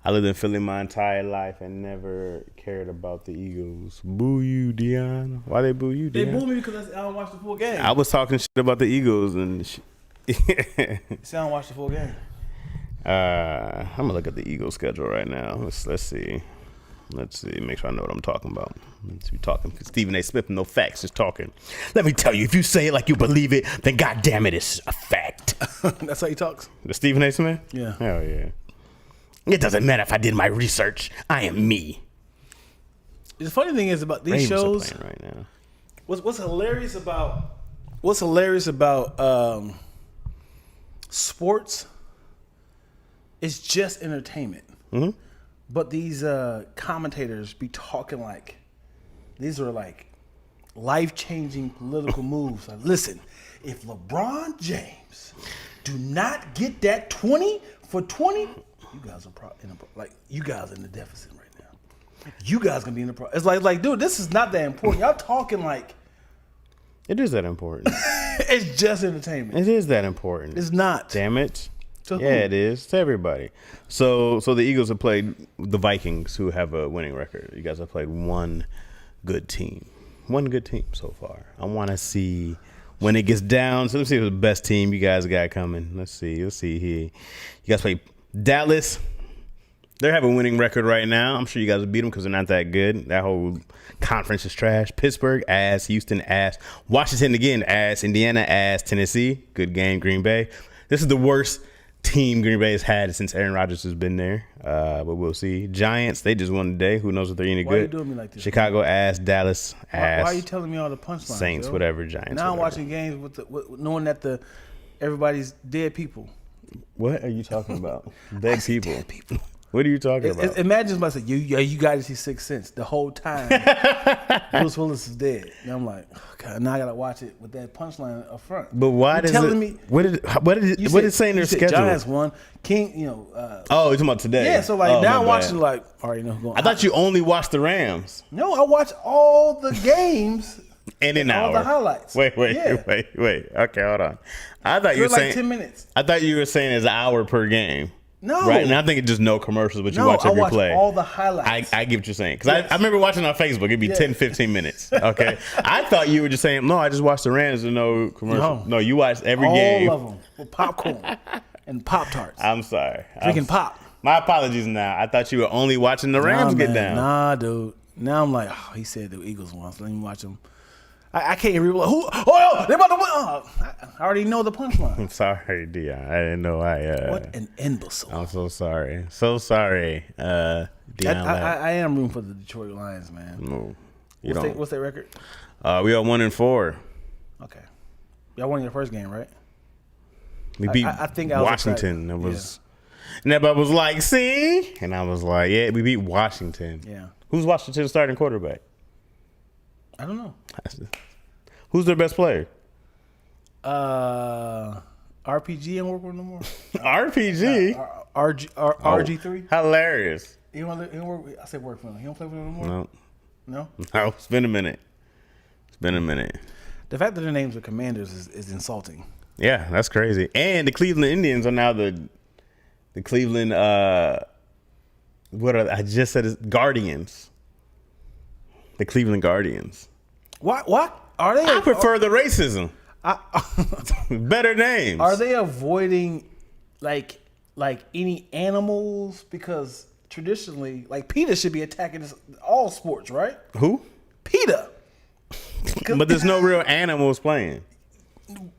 I lived in Philly my entire life and never cared about the Eagles. Boo you, Dion. Why they boo you, They Dion? boo me because I don't watch the full game. I was talking shit about the Eagles and See, I don't watch the full game. I'm gonna look at the Eagles schedule right now. Let's see. Make sure I know what I'm talking about. Let's be talking. Stephen A. Smith, no facts, just talking. Let me tell you, if you say it like you believe it, then goddamn it, it's a fact. That's how he talks. The Stephen A. Smith? Yeah. Hell yeah. It doesn't matter if I did my research. I am me. The funny thing is about these Ravens shows. are playing right now. What's hilarious about sports? It's just entertainment. Mm-hmm. But these commentators be talking like these are like life-changing political moves. Like, listen, if LeBron James do not get that 20 for 20, you guys are you guys are in the deficit right now. You guys gonna be in the it's like, dude, this is not that important. Y'all talking like It is that important. it's just entertainment. It is that important. It's not. Damn it. To who? Yeah, it is. To everybody. So the Eagles have played the Vikings, who have a winning record. You guys have played one good team. One good team so far. I want to see when it gets down. So let's see who's the best team you guys got coming. Let's see here. You guys play Dallas. They have a winning record right now. I'm sure you guys will beat them because they're not that good. That whole conference is trash. Pittsburgh, ass. Houston, ass. Washington, again, ass. Indiana, ass. Tennessee, good game. Green Bay. This is the worst team Green Bay has had since Aaron Rodgers has been there. But we'll see. Giants, they just won today. Who knows if they're any good? Why are you doing me like this? Chicago, ass. Dallas, ass. Why are you telling me all the punchlines? Saints, yo? whatever. Giants, Now I'm whatever. watching games with knowing that everybody's dead people. What are you talking about? Dead people. Dead people. What are you talking about? Imagine somebody say, you got to see Sixth Sense the whole time. Bruce Willis is dead. And I'm like, oh God, now I got to watch it with that punchline up front. But why you does telling it? me? What did it say in their schedule? Giants won. King, Oh, you're talking about today? yeah, so like Oh, now my I'm watching bad. like, all right, you know who's going. I thought you only watched the Rams No, I watch all the games. in an all hour. the highlights. Wait. Yeah. Okay, hold on. I thought you They're were like saying 10 minutes. I thought you were saying it's an hour per game. No. Right, and I think it's just no commercials, but you watch I every watch play. all the highlights. I get what you're saying. Because Yes. I remember watching on Facebook, it'd be 10, 15 minutes. Okay. I thought you were just saying, no, I just watched the Rams and no commercial. No, you watched every game. All of them with popcorn and Pop-Tarts. I'm sorry. Drinking pop. My apologies now. I thought you were only watching the Rams get down. Nah, dude. Now I'm like, oh, he said the Eagles won, so let me watch them. I can't even remember. Who? Oh, they about to win. Oh, I already know the punchline. I'm sorry, Dion. I didn't know What an imbecile. I'm so sorry. So sorry. Dion. I am rooting for the Detroit Lions, man. No, What's their record? We are 1-4. Okay. Y'all won your first game, right? We beat I think I was Washington. excited. It was, and everybody was like, "See," and I was like, "Yeah, we beat Washington." Yeah. Who's Washington's starting quarterback? I don't know. Who's their best player? RPG ain't work with no more. RPG. RG3. Hilarious. He don't work. I said work for him. He don't play for him no more. No, No. no. It's been a minute. The fact that their names are Commanders is insulting. Yeah, that's crazy. And the Cleveland Indians are now the Cleveland. What are I just said is Guardians. The Cleveland Guardians. What are they? I prefer the racism. Better names. Are they avoiding like any animals? Because traditionally, like PETA should be attacking all sports, right? Who? PETA. But there's no real animals playing.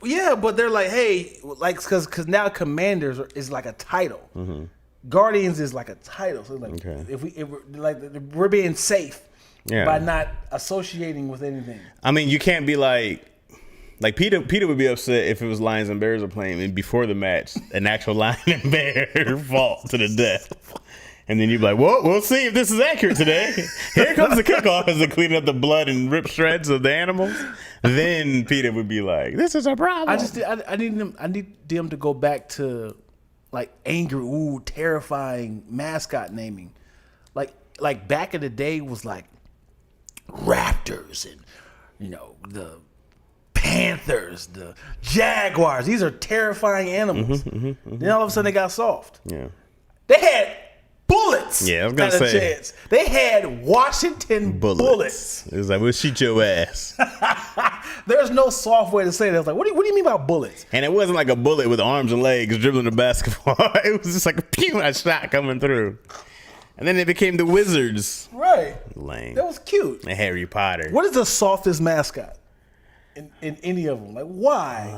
Yeah, but they're like, hey, like because now Commanders is like a title. Mm-hmm. Guardians is like a title. So like, Okay. if we're being safe Yeah. by not associating with anything. I mean, you can't be like PETA would be upset if it was Lions and Bears are playing and before the match, an actual lion and bear fall to the death. And then you'd be like, well, we'll see if this is accurate today. Here comes the kickoff as they clean up the blood and rip shreds of the animals. Then PETA would be like, this is a problem. I need them to go back to like angry, terrifying mascot naming. Like back in the day was like Raptors and the Panthers, the Jaguars. These are terrifying animals. Then all of a sudden they got soft. Yeah. They had bullets. Yeah, I was gonna had a say. chance. They had Washington bullets. It was like, we'll shoot your ass. There's no soft way to say that. I was like, what do you mean by bullets? And it wasn't like a bullet with arms and legs dribbling the basketball. It was just like a shot coming through. And then it became the Wizards. Right. Lame. That was cute. And Harry Potter. What is the softest mascot in any of them? Like, why?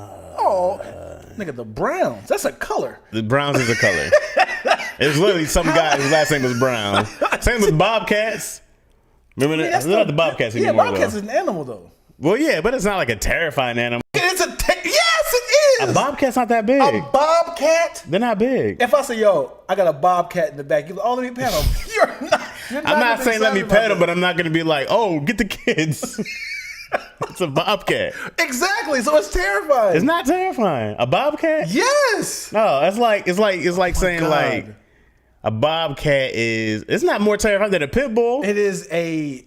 Nigga, the Browns. That's a color. The Browns is a color. It was literally some guy whose last name was Brown. Same with Bobcats. Remember that? It's not the Bobcats anymore. Yeah, Bobcats is an animal, though. Well, yeah, but it's not like a terrifying animal. Yes, it is. A Bobcat's not that big. A Bobcat? They're not big. If I say, yo, I got a Bobcat in the back, you're like, oh, let me pet him. You're not I'm not saying let me pet him, it. but I'm not going to be like, oh, get the kids. It's a Bobcat. Exactly. So it's terrifying. It's not terrifying. A Bobcat? Yes. No, it's like saying God. like a Bobcat is. It's not more terrifying than a pit bull. It is a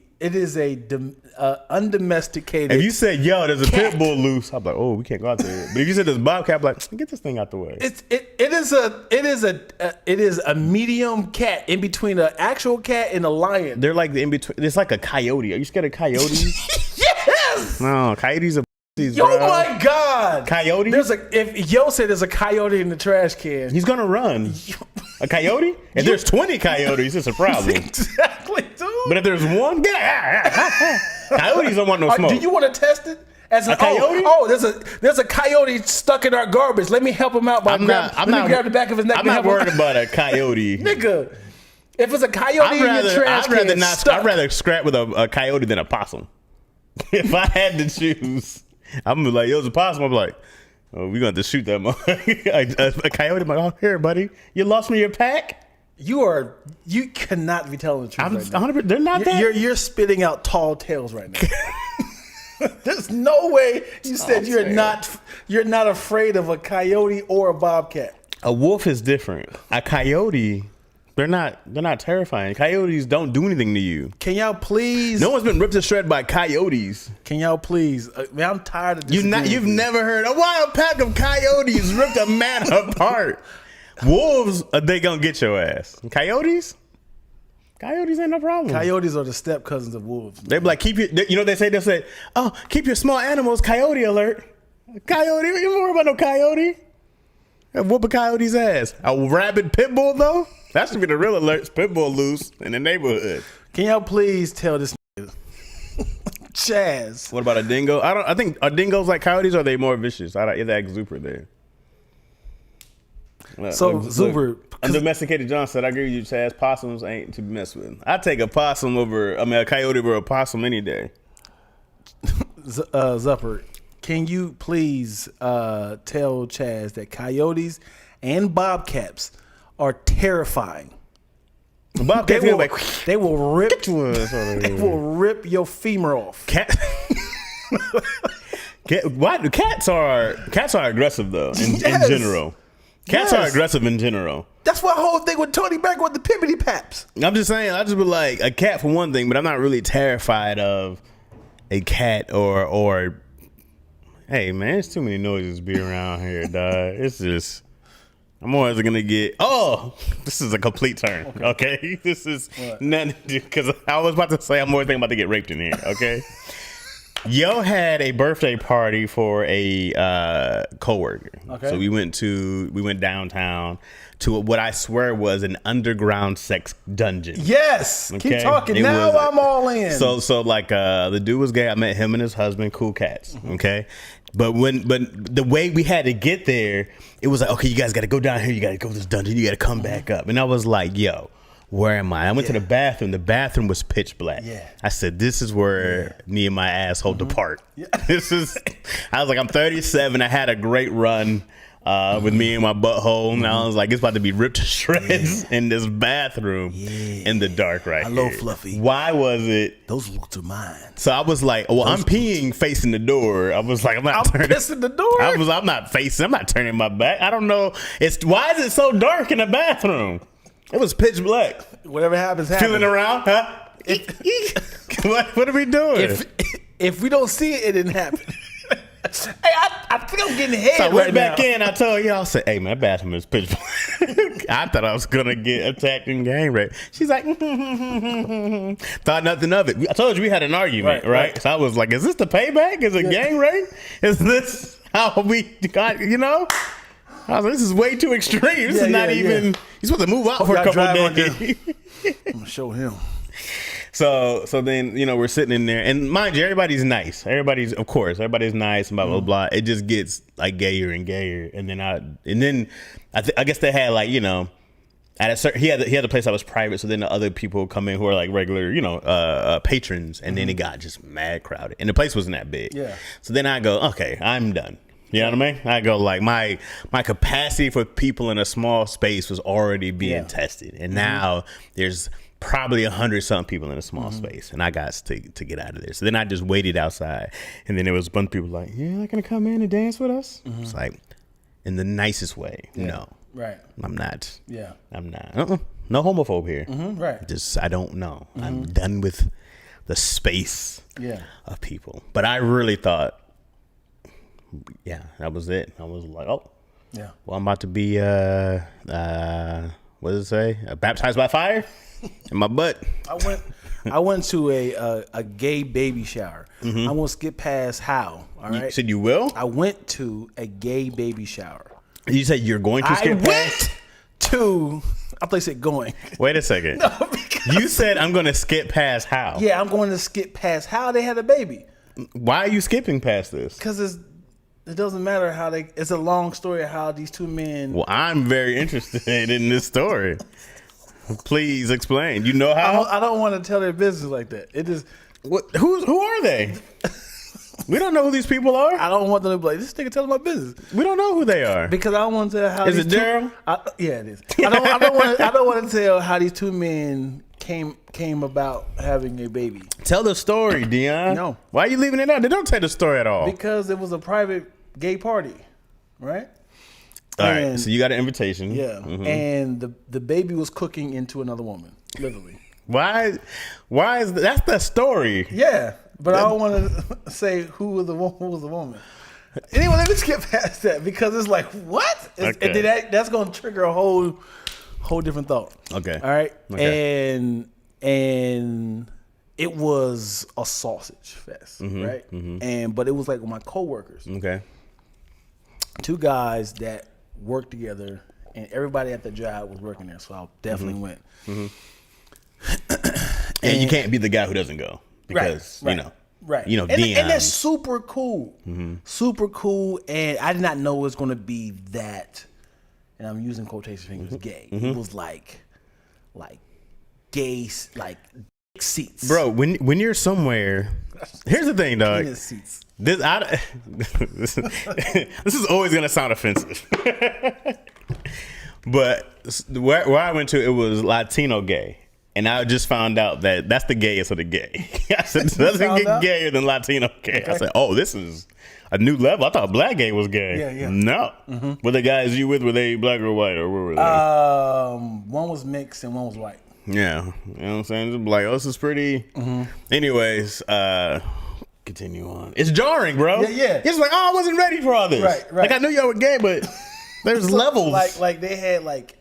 undomesticated. If you said, yo, there's a cat. pit bull loose, I'm like, oh, we can't go out there. But if you said there's a Bobcat, I'm like, get this thing out the way. It is a medium cat in between an actual cat and a lion. They're like the in between. It's like a coyote. Are you scared of coyotes? Yes. No, coyotes are. Oh my God. Coyote? If Yo said there's a coyote in the trash can. He's gonna run. A coyote? If there's 20 coyotes, it's a problem. Exactly, dude. But if there's one, coyotes don't want no smoke. Do you want to test it? As A coyote? There's a coyote stuck in our garbage. Let me help him out by let me grab the back of his neck. I'm not worried about a coyote. Nigga. If it's a coyote in your trash can, I'd rather scrap with a coyote than a possum. If I had to choose, I'm gonna be like, yo, it's a possum. I'm like, oh, we're gonna have to shoot that motherfucker. A coyote, I'm like, oh, here, buddy, you lost me your pack. You cannot be telling the truth right now. 100%, they're not that. You're spitting out tall tales right now. There's no way you said you're not afraid of a coyote or a bobcat. A wolf is different. A coyote, they're not terrifying. Coyotes don't do anything to you. Can y'all please? No one's been ripped to shred by coyotes. Can y'all please? Man, I'm tired of this. You've never heard a wild pack of coyotes ripped a man apart. Wolves, they gonna get your ass. Coyotes ain't no problem. Coyotes are the step cousins of wolves. They be like, keep your, you know what they say? They'll say, oh, keep your small animals, coyote alert. Coyote, you don't worry about no coyote. Whoop a coyote's ass. A rabid pit bull though? That should be the real alerts. Pit bull loose in the neighborhood. Can y'all please tell this Chaz? What about a dingo? I think are dingoes like coyotes or are they more vicious? I'd ask Zuper there. So Zuper, undomesticated John said, I agree with you, Chaz. Possums ain't to be messed with. I'd take a coyote over a possum any day. Zuper, can you please tell Chaz that coyotes and bobcats are terrifying? Bobcats they will rip your femur off. Cats are aggressive though in general. Cats are aggressive in general. That's why the whole thing with Tony Baker with the pippity paps. I'm just saying, I just be like a cat for one thing, but I'm not really terrified of a cat or hey man, there's too many noises be around here, dog. It's just I'm always gonna get this is a complete turn. Okay? This is nothing because I was about to say I'm always thinking about to get raped in here, okay? Yo had a birthday party for a coworker. Okay. So we went downtown to what I swear was an underground sex dungeon. Yes. Okay? Keep talking. I'm all in. So like the dude was gay. I met him and his husband, cool cats. Okay. But the way we had to get there, it was like, okay, you guys got to go down here. You got to go to this dungeon. You got to come back up. And I was like, yo, where am I? I went to the bathroom. The bathroom was pitch black. Yeah. I said, this is where me and my asshole depart. Yeah. I was like, I'm 37. I had a great run with me and my butthole. And I was like, it's about to be ripped to shreds in this bathroom in the dark Hello, Fluffy. Why was it? Those looks are mine. So I was like, well, I'm peeing facing the door. I was like, I'm pissing the door. I'm not turning my back. I don't know. Why is it so dark in the bathroom? It was pitch black. Whatever happens. Feeling around, huh? What are we doing? If we don't see it, it didn't happen. Hey, I think I'm getting head. So I went back in. I told y'all, I said, hey, man, that bathroom is pitch black. I thought I was gonna get attacked and gang raped. She's like, thought nothing of it. I told you we had an argument, right? So I was like, is this the payback? Is it gang rape? Is this how we got? You know? I was like, this is way too extreme. This is not even. You're supposed to move out for a couple of days. I'm gonna show him. So then, you know, we're sitting in there, and mind you, everybody's nice. Everybody's nice, and blah blah blah. It just gets like gayer and gayer, and then I guess they had like, you know, at a certain, he had a place that was private, so then the other people come in who are like regular, you know, patrons, and then it got just mad crowded, and the place wasn't that big. Yeah. So then I go, okay, I'm done. You know what I mean? I go like my capacity for people in a small space was already being tested, and now there's probably 100-something people in a small space, and I got to get out of there. So then I just waited outside, and then there was a bunch of people like, "You're not gonna come in and dance with us?" It's like, in the nicest way, no, right? I'm not. Yeah, I'm not. No homophobe here. Right. Just I don't know. I'm done with the space. Of people. But I really thought, that was it. I was like, oh, yeah. Well, I'm about to be what does it say? Baptized by fire. In my butt. I went to a gay baby shower. I won't skip past how. All right. You said you will? I went to a gay baby shower. You said you're going to skip past? I thought you said going. Wait a second. No, you said I'm going to skip past how? Yeah, I'm going to skip past how they had a baby. Why are you skipping past this? Because it doesn't matter how it's a long story of how these two men. Well, I'm very interested in this story. Please explain. You know how? I don't want to tell their business like that. It is. Who are they? We don't know who these people are. I don't want them to be like, this nigga telling my business. We don't know who they are because I don't want to tell how. Is it Daryl? Yeah, it is. I don't want to tell how these two men came about having a baby. Tell the story, Dion. No. Why are you leaving it out? They don't tell the story at all. Because it was a private gay party, right? All right, so you got an invitation. Yeah, and the baby was cooking into another woman, literally. Why is that's the story? Yeah, but I don't want to say who was the woman. Anyway, let me skip past that because it's like what? Okay. And then that's going to trigger a whole different thought. Okay. All right. Okay. And it was a sausage fest, right? But it was like with my coworkers. Okay. Two guys that worked together, and everybody at the job was working there, so I definitely went. And you can't be the guy who doesn't go because you know, Dion. And that's super cool, super cool. And I did not know it was going to be that. And I'm using quotation fingers. Gay. It was like gay, like dick seats, bro. When you're somewhere, here's the thing, dog. Penis seats. This is always gonna sound offensive, but where I went to, it was Latino gay, and I just found out that that's the gayest of the gay. I said it doesn't get gayer than Latino gay. Okay. I said, oh, this is a new level. I thought black gay was gay. Yeah. No, were the guys you with, were they black or white, or where were they? One was mixed and one was white. Yeah, you know what I'm saying. Just like, oh, this is pretty. Anyways, continue on. It's jarring, bro. Yeah. It's like, oh, I wasn't ready for all this. Right. Like, I knew y'all were gay, but there's levels. Like they had like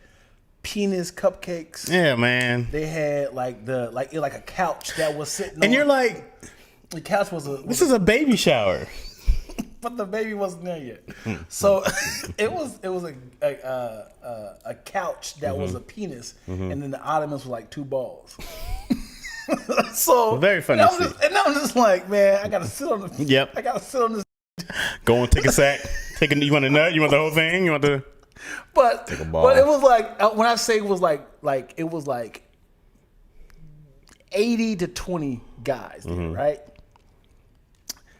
penis cupcakes. Yeah, man. They had like a couch that was sitting. And you're like, the couch was this is a baby shower. But the baby wasn't there yet. So it was a couch that was a penis, and then the ottomans were like two balls. So very funny. And I'm just like, man, I gotta sit on the. Yep. I gotta sit on this. Go and take a sack. You want a nut? You want the whole thing? You want the? But take a ball. But it was like when I say it was like it was like 80 to 20 guys, there, right?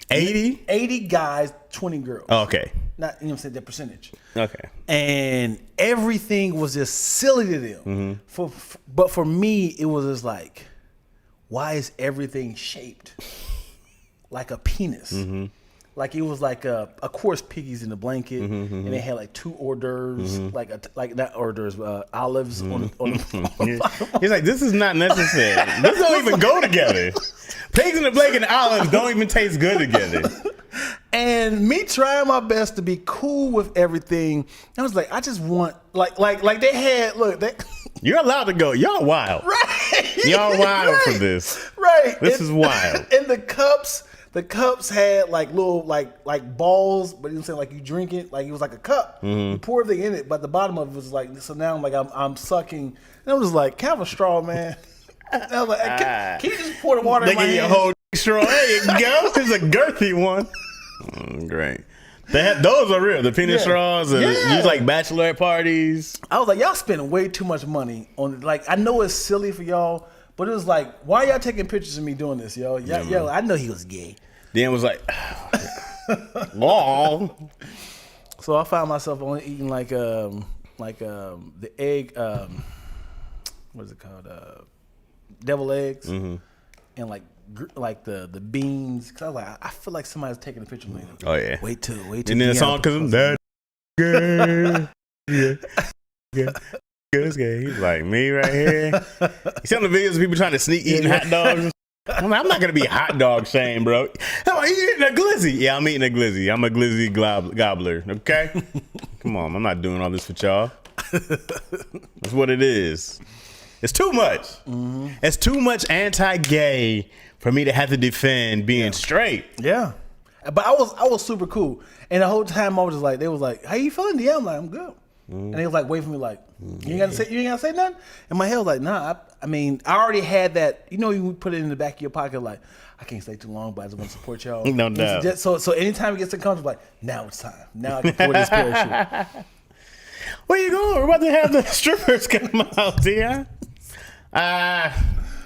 80 guys, 20 girls. Oh, okay. Not, you know what I'm saying, that percentage. Okay. And everything was just silly to them. But for me, it was just like, why is everything shaped like a penis? Like it was like of course, piggies in the blanket, and they had like two hors d'oeuvres, like not hors d'oeuvres, olives on the He's like, this is not necessary. This don't even go together. Pigs in the blanket and olives don't even taste good together. And me trying my best to be cool with everything. I was like, I just want like they had You're allowed to go. Y'all wild. Right. Y'all wild right. for this. Right. This is wild. And the cups had like little like balls, but you know like you drink it, like it was like a cup. Mm-hmm. You pour everything in it, but the bottom of it was like, so now I'm sucking. And I was like, can I have a straw, man? And I was like, can you just pour the water in my hand? They give you a whole straw. There you go. It's a girthy one. Great. They had those are real. The penis straws and use like bachelorette parties. I was like, y'all spending way too much money on like. I know it's silly for y'all, but it was like, why y'all taking pictures of me doing this, yo? Yo, I know he was gay. Then was like, oh. So I found myself only eating like the egg. What is it called? Deviled eggs, and like the beans. Cause I was like, I feel like somebody's taking a picture of me. Oh yeah. Wait till. And then the song, cause I'm that gay. Yeah. He's like me right here. You see on the videos of people trying to sneak eating hot dogs. I'm not gonna be hot dog shamed, bro. How are you eating a glizzy? Yeah, I'm eating a glizzy. I'm a glizzy gobbler. Okay. Come on, I'm not doing all this with y'all. That's what it is. It's too much. Mm-hmm. It's too much anti-gay for me to have to defend being straight. Yeah, but I was super cool, and the whole time I was just like, they was like, "How you feeling?" Yeah, I'm like, "I'm good," and they was like, waiting for me, like, "You ain't gotta say nothing." And my head was like, "Nah." I mean, I already had that. You know, you put it in the back of your pocket, like, I can't stay too long, but I just want to support y'all. No doubt. So anytime it gets uncomfortable, like, now it's time. Now I can pour this parachute. Where you going? We're about to have the strippers come out, Dion. No.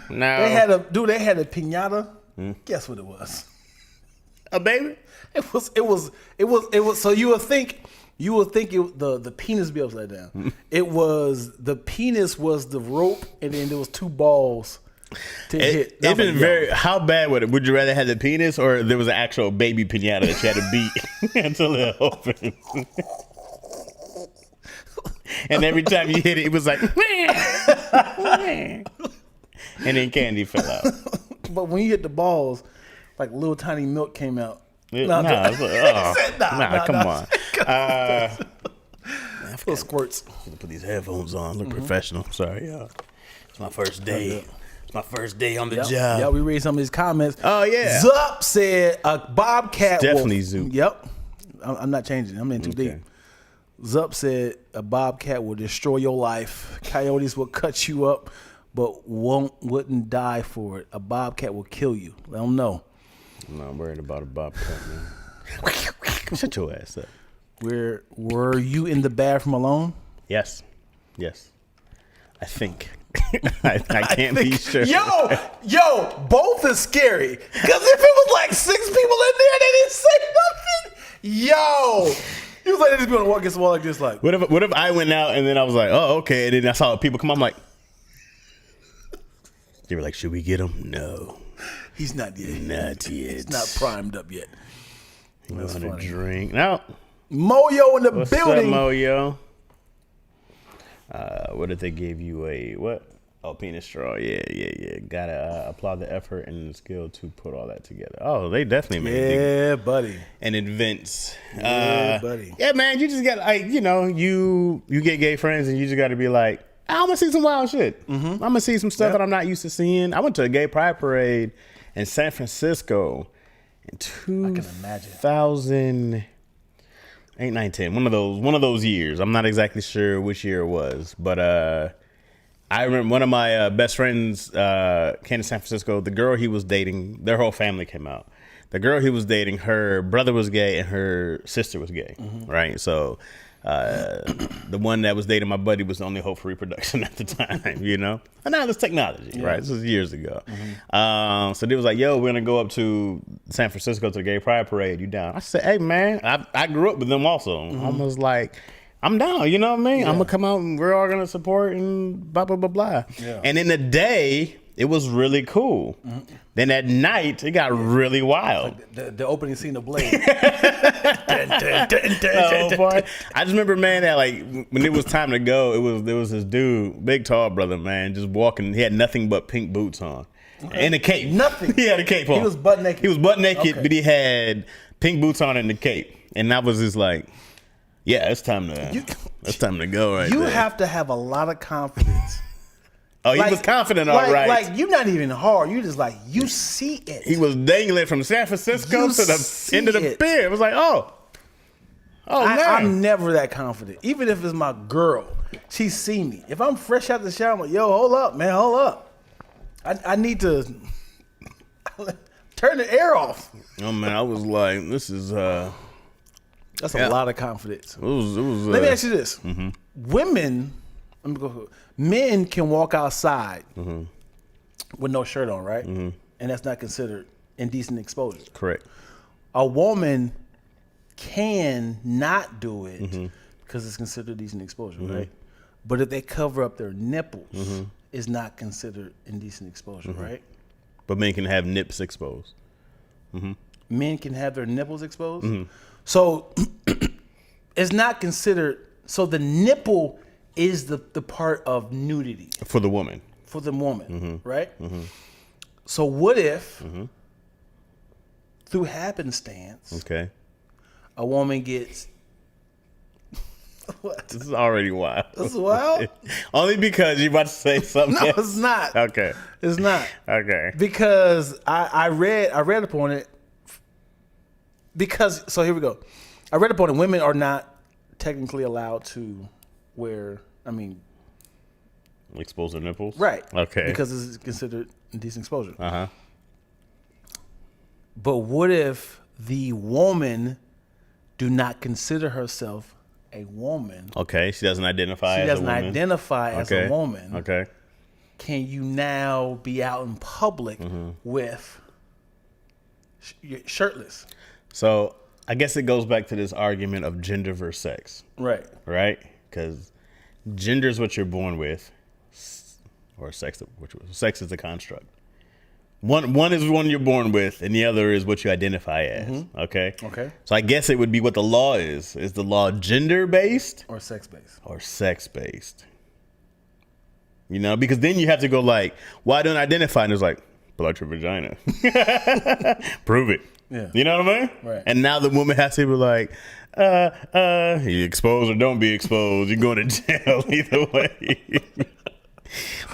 They had a piñata. Guess what it was? A baby? It was. So you would think the penis be upside down. It was the penis was the rope, and then there was two balls to hit. It's been very. How bad would you rather have the penis or there was an actual baby piñata that you had to beat until it opened? And every time you hit it, it was like, and then candy fell out. But when you hit the balls, like little tiny milk came out. Come on. Little squirts. Put these headphones on. Look professional. Sorry, y'all. It's my first day. It's my first day on the job. Yeah, we read some of these comments. Oh yeah. Zup said a bobcat. Definitely Zoop. Yep. I'm not changing. I'm in too deep. Zup said a bobcat will destroy your life. Coyotes will cut you up, but wouldn't die for it. A bobcat will kill you. Let them know. I'm not worried about a bobcat, man. Shut your ass up. Were you in the bathroom alone? Yes. I think. I can't be sure. Yo, both is scary. Because if it was like 6 people in there, they didn't say nothing. Yo. He was like, they just be on the walk against the wall like this, like. What if I went out and then I was like, oh, okay, and then I saw people come. I'm like, they were like, should we get him? No, he's not yet. Not yet. He's not primed up yet. You want a drink? No. Moyo in the What's building. Up, Moyo? What did they give you a what? Oh, penis straw. Yeah. Gotta applaud the effort and the skill to put all that together. Oh, they definitely made it. Yeah, buddy. And events. Yeah, buddy. Yeah, man, you just got like, you get gay friends and you just got to be like, I'm gonna see some wild shit. I'm gonna see some stuff that I'm not used to seeing. I went to a gay pride parade in San Francisco in 2008, 9, 10. One of those years. I'm not exactly sure which year it was, but I remember one of my best friends came to San Francisco. The girl he was dating, their whole family came out. The girl he was dating, her brother was gay and her sister was gay, right? So the one that was dating my buddy was the only hope for reproduction at the time, you know? And now there's technology, right? This was years ago. So they was like, yo, we're going to go up to San Francisco to the gay pride parade. You down? I said, hey, man, I grew up with them also. I was like, I'm down, you know what I mean? I'm going to come out and we're all going to support and blah, blah, blah, blah. Yeah. And in the day, it was really cool. Then at night, it got really wild. Like the opening scene of Blade. Oh, boy. I just remember, man, that like when it was time to go, there was this dude, big tall brother, man, just walking. He had nothing but pink boots on and a cape. Nothing. He had a cape on. He was butt naked. But he had pink boots on and the cape, and that was just like, yeah, it's time to go right You there. have to have a lot of confidence. Oh, he was confident, all right. Like you're not even hard. You just like you see it. He was dangling from San Francisco to the end of the pier. It was like, man. I'm never that confident. Even if it's my girl, she see me. If I'm fresh out the shower, I'm like, yo, hold up, man, hold up. I need to turn the air off. Oh man, I was like, this is That's a lot of confidence. It was. Let me ask you this: Women, men can walk outside with no shirt on, right? And that's not considered indecent exposure. Correct. A woman can not do it because it's considered decent exposure, right? But if they cover up their nipples, it's not considered indecent exposure, right? But men can have nips exposed. Men can have their nipples exposed. So it's not considered. So the nipple is the part of nudity For the woman. for the woman, right? So what if, through happenstance, Okay. a woman gets what? This is already wild. This is wild? Only because you're about to say something No, else. it's not. Okay. It's not. Okay. Because I read upon it. Because so here we go. I read upon it. Women are not technically allowed to wear. I mean, Expose their nipples? right? Okay. Because it's considered indecent exposure. Uh-huh. But what if the woman do not consider herself a woman? Okay. She doesn't identify She as doesn't a woman. identify as a woman. Okay. Can you now be out in public with shirtless? So I guess it goes back to this argument of gender versus sex, Right. right? Because gender is what you're born with, or sex is the construct. One is one you're born with, and the other is what you identify as. Okay. Okay. So I guess it would be what the law is. Is the law gender based Or sex based. or sex based? You know, because then you have to go like, why don't I identify? And it's like, pull out your vagina, prove it. Yeah. You know what I mean? Right. And now the woman has to be like, you expose or don't be exposed. You're going to jail either way.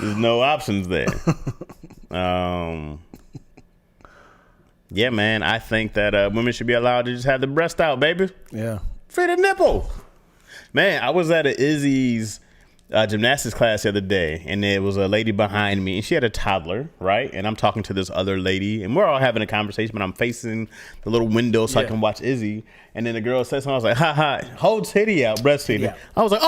There's no options there. Yeah, man. I think that women should be allowed to just have the breast out, baby. Yeah. Free the nipple. Man, I was at a Izzy's gymnastics class the other day, and there was a lady behind me, and she had a toddler, right? And I'm talking to this other lady, and we're all having a conversation, but I'm facing the little window so I can watch Izzy. And then the girl said something. I was like, "Ha ha, whole titty out, breastfeeding." Yeah. I was like,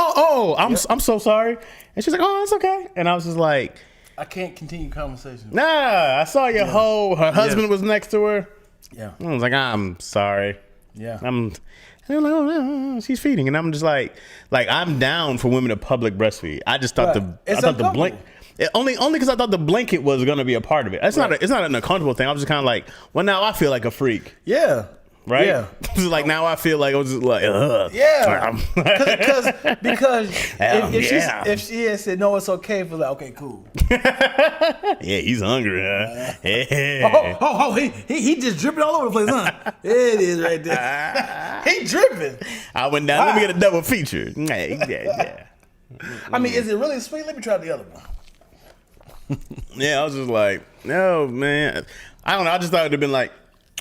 I'm so sorry. And she's like, "Oh, it's okay." And I was just like, I can't continue conversation. "Nah, I saw your whole." Her husband was next to her. Yeah. I was like, "I'm sorry." Yeah. And they're like, "Oh, she's feeding," and I'm just like I'm down for women to public breastfeed. I just thought the blanket only because I thought the blanket was gonna be a part of it. It's not an uncomfortable thing. I was just kind of like, well, now I feel like a freak, Yeah. right? Yeah. Like now I feel like I was just like, ugh. Yeah. Because Yeah. if she had said no, it's okay for like, okay, cool. Yeah, he's hungry, huh? Yeah. Oh, he just dripping all over the place, huh? It is right there. He dripping. I went down. Let me get a double feature. Yeah. I mean, is it really sweet? Let me try the other one. Yeah, I was just like, no, man. I don't know. I just thought it'd have been like,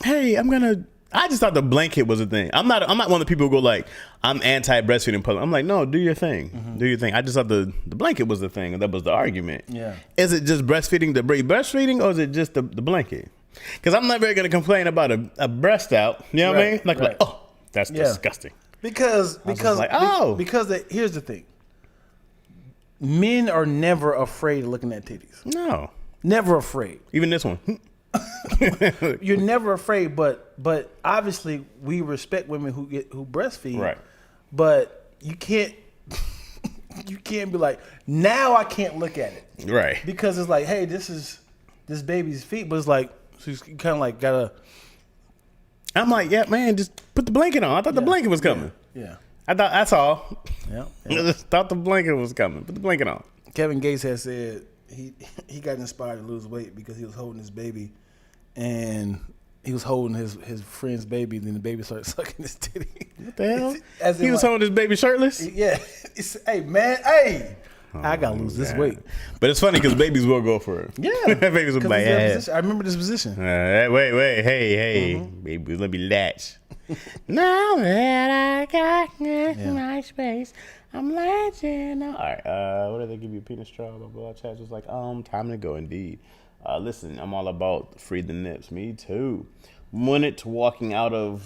hey, I just thought the blanket was a thing. I'm not one of the people who go like, I'm anti-breastfeeding public. I'm like, no, do your thing. Do your thing. I just thought the blanket was the thing. And that was the argument. Yeah. Is it just breastfeeding or is it just the blanket? Because I'm never going to complain about a breast out. You know what I mean? Like, oh, that's disgusting. Because like, oh. because here's the thing. Men are never afraid of looking at titties. No. Never afraid. Even this one. You're never afraid, but obviously we respect women who breastfeed. Right. But you can't be like, now I can't look at it. Right. Because it's like, hey, this is this baby's feet, but it's like she's kind of like gotta. I'm like, yeah, man, just put the blanket on. I thought the blanket was coming. Yeah. I thought that's all. Yeah. I just thought the blanket was coming. Put the blanket on. Kevin Gates has said he got inspired to lose weight because he was holding his baby, and he was holding his friend's baby, and then the baby started sucking his titty. What the hell? As in, He was like, holding his baby shirtless? Yeah. Hey, man. Hey. I got to lose this weight. But it's funny because babies will go for it. Yeah. Babies will be like, I remember this position. wait. Hey. Baby, let me latch. Now that I got my space, I'm latching. All right. What did they give you? A penis straw? Blah, blah, blah. Chat was like, time to go indeed. Listen, I'm all about free the nips. Me too. Wouldn't walking out in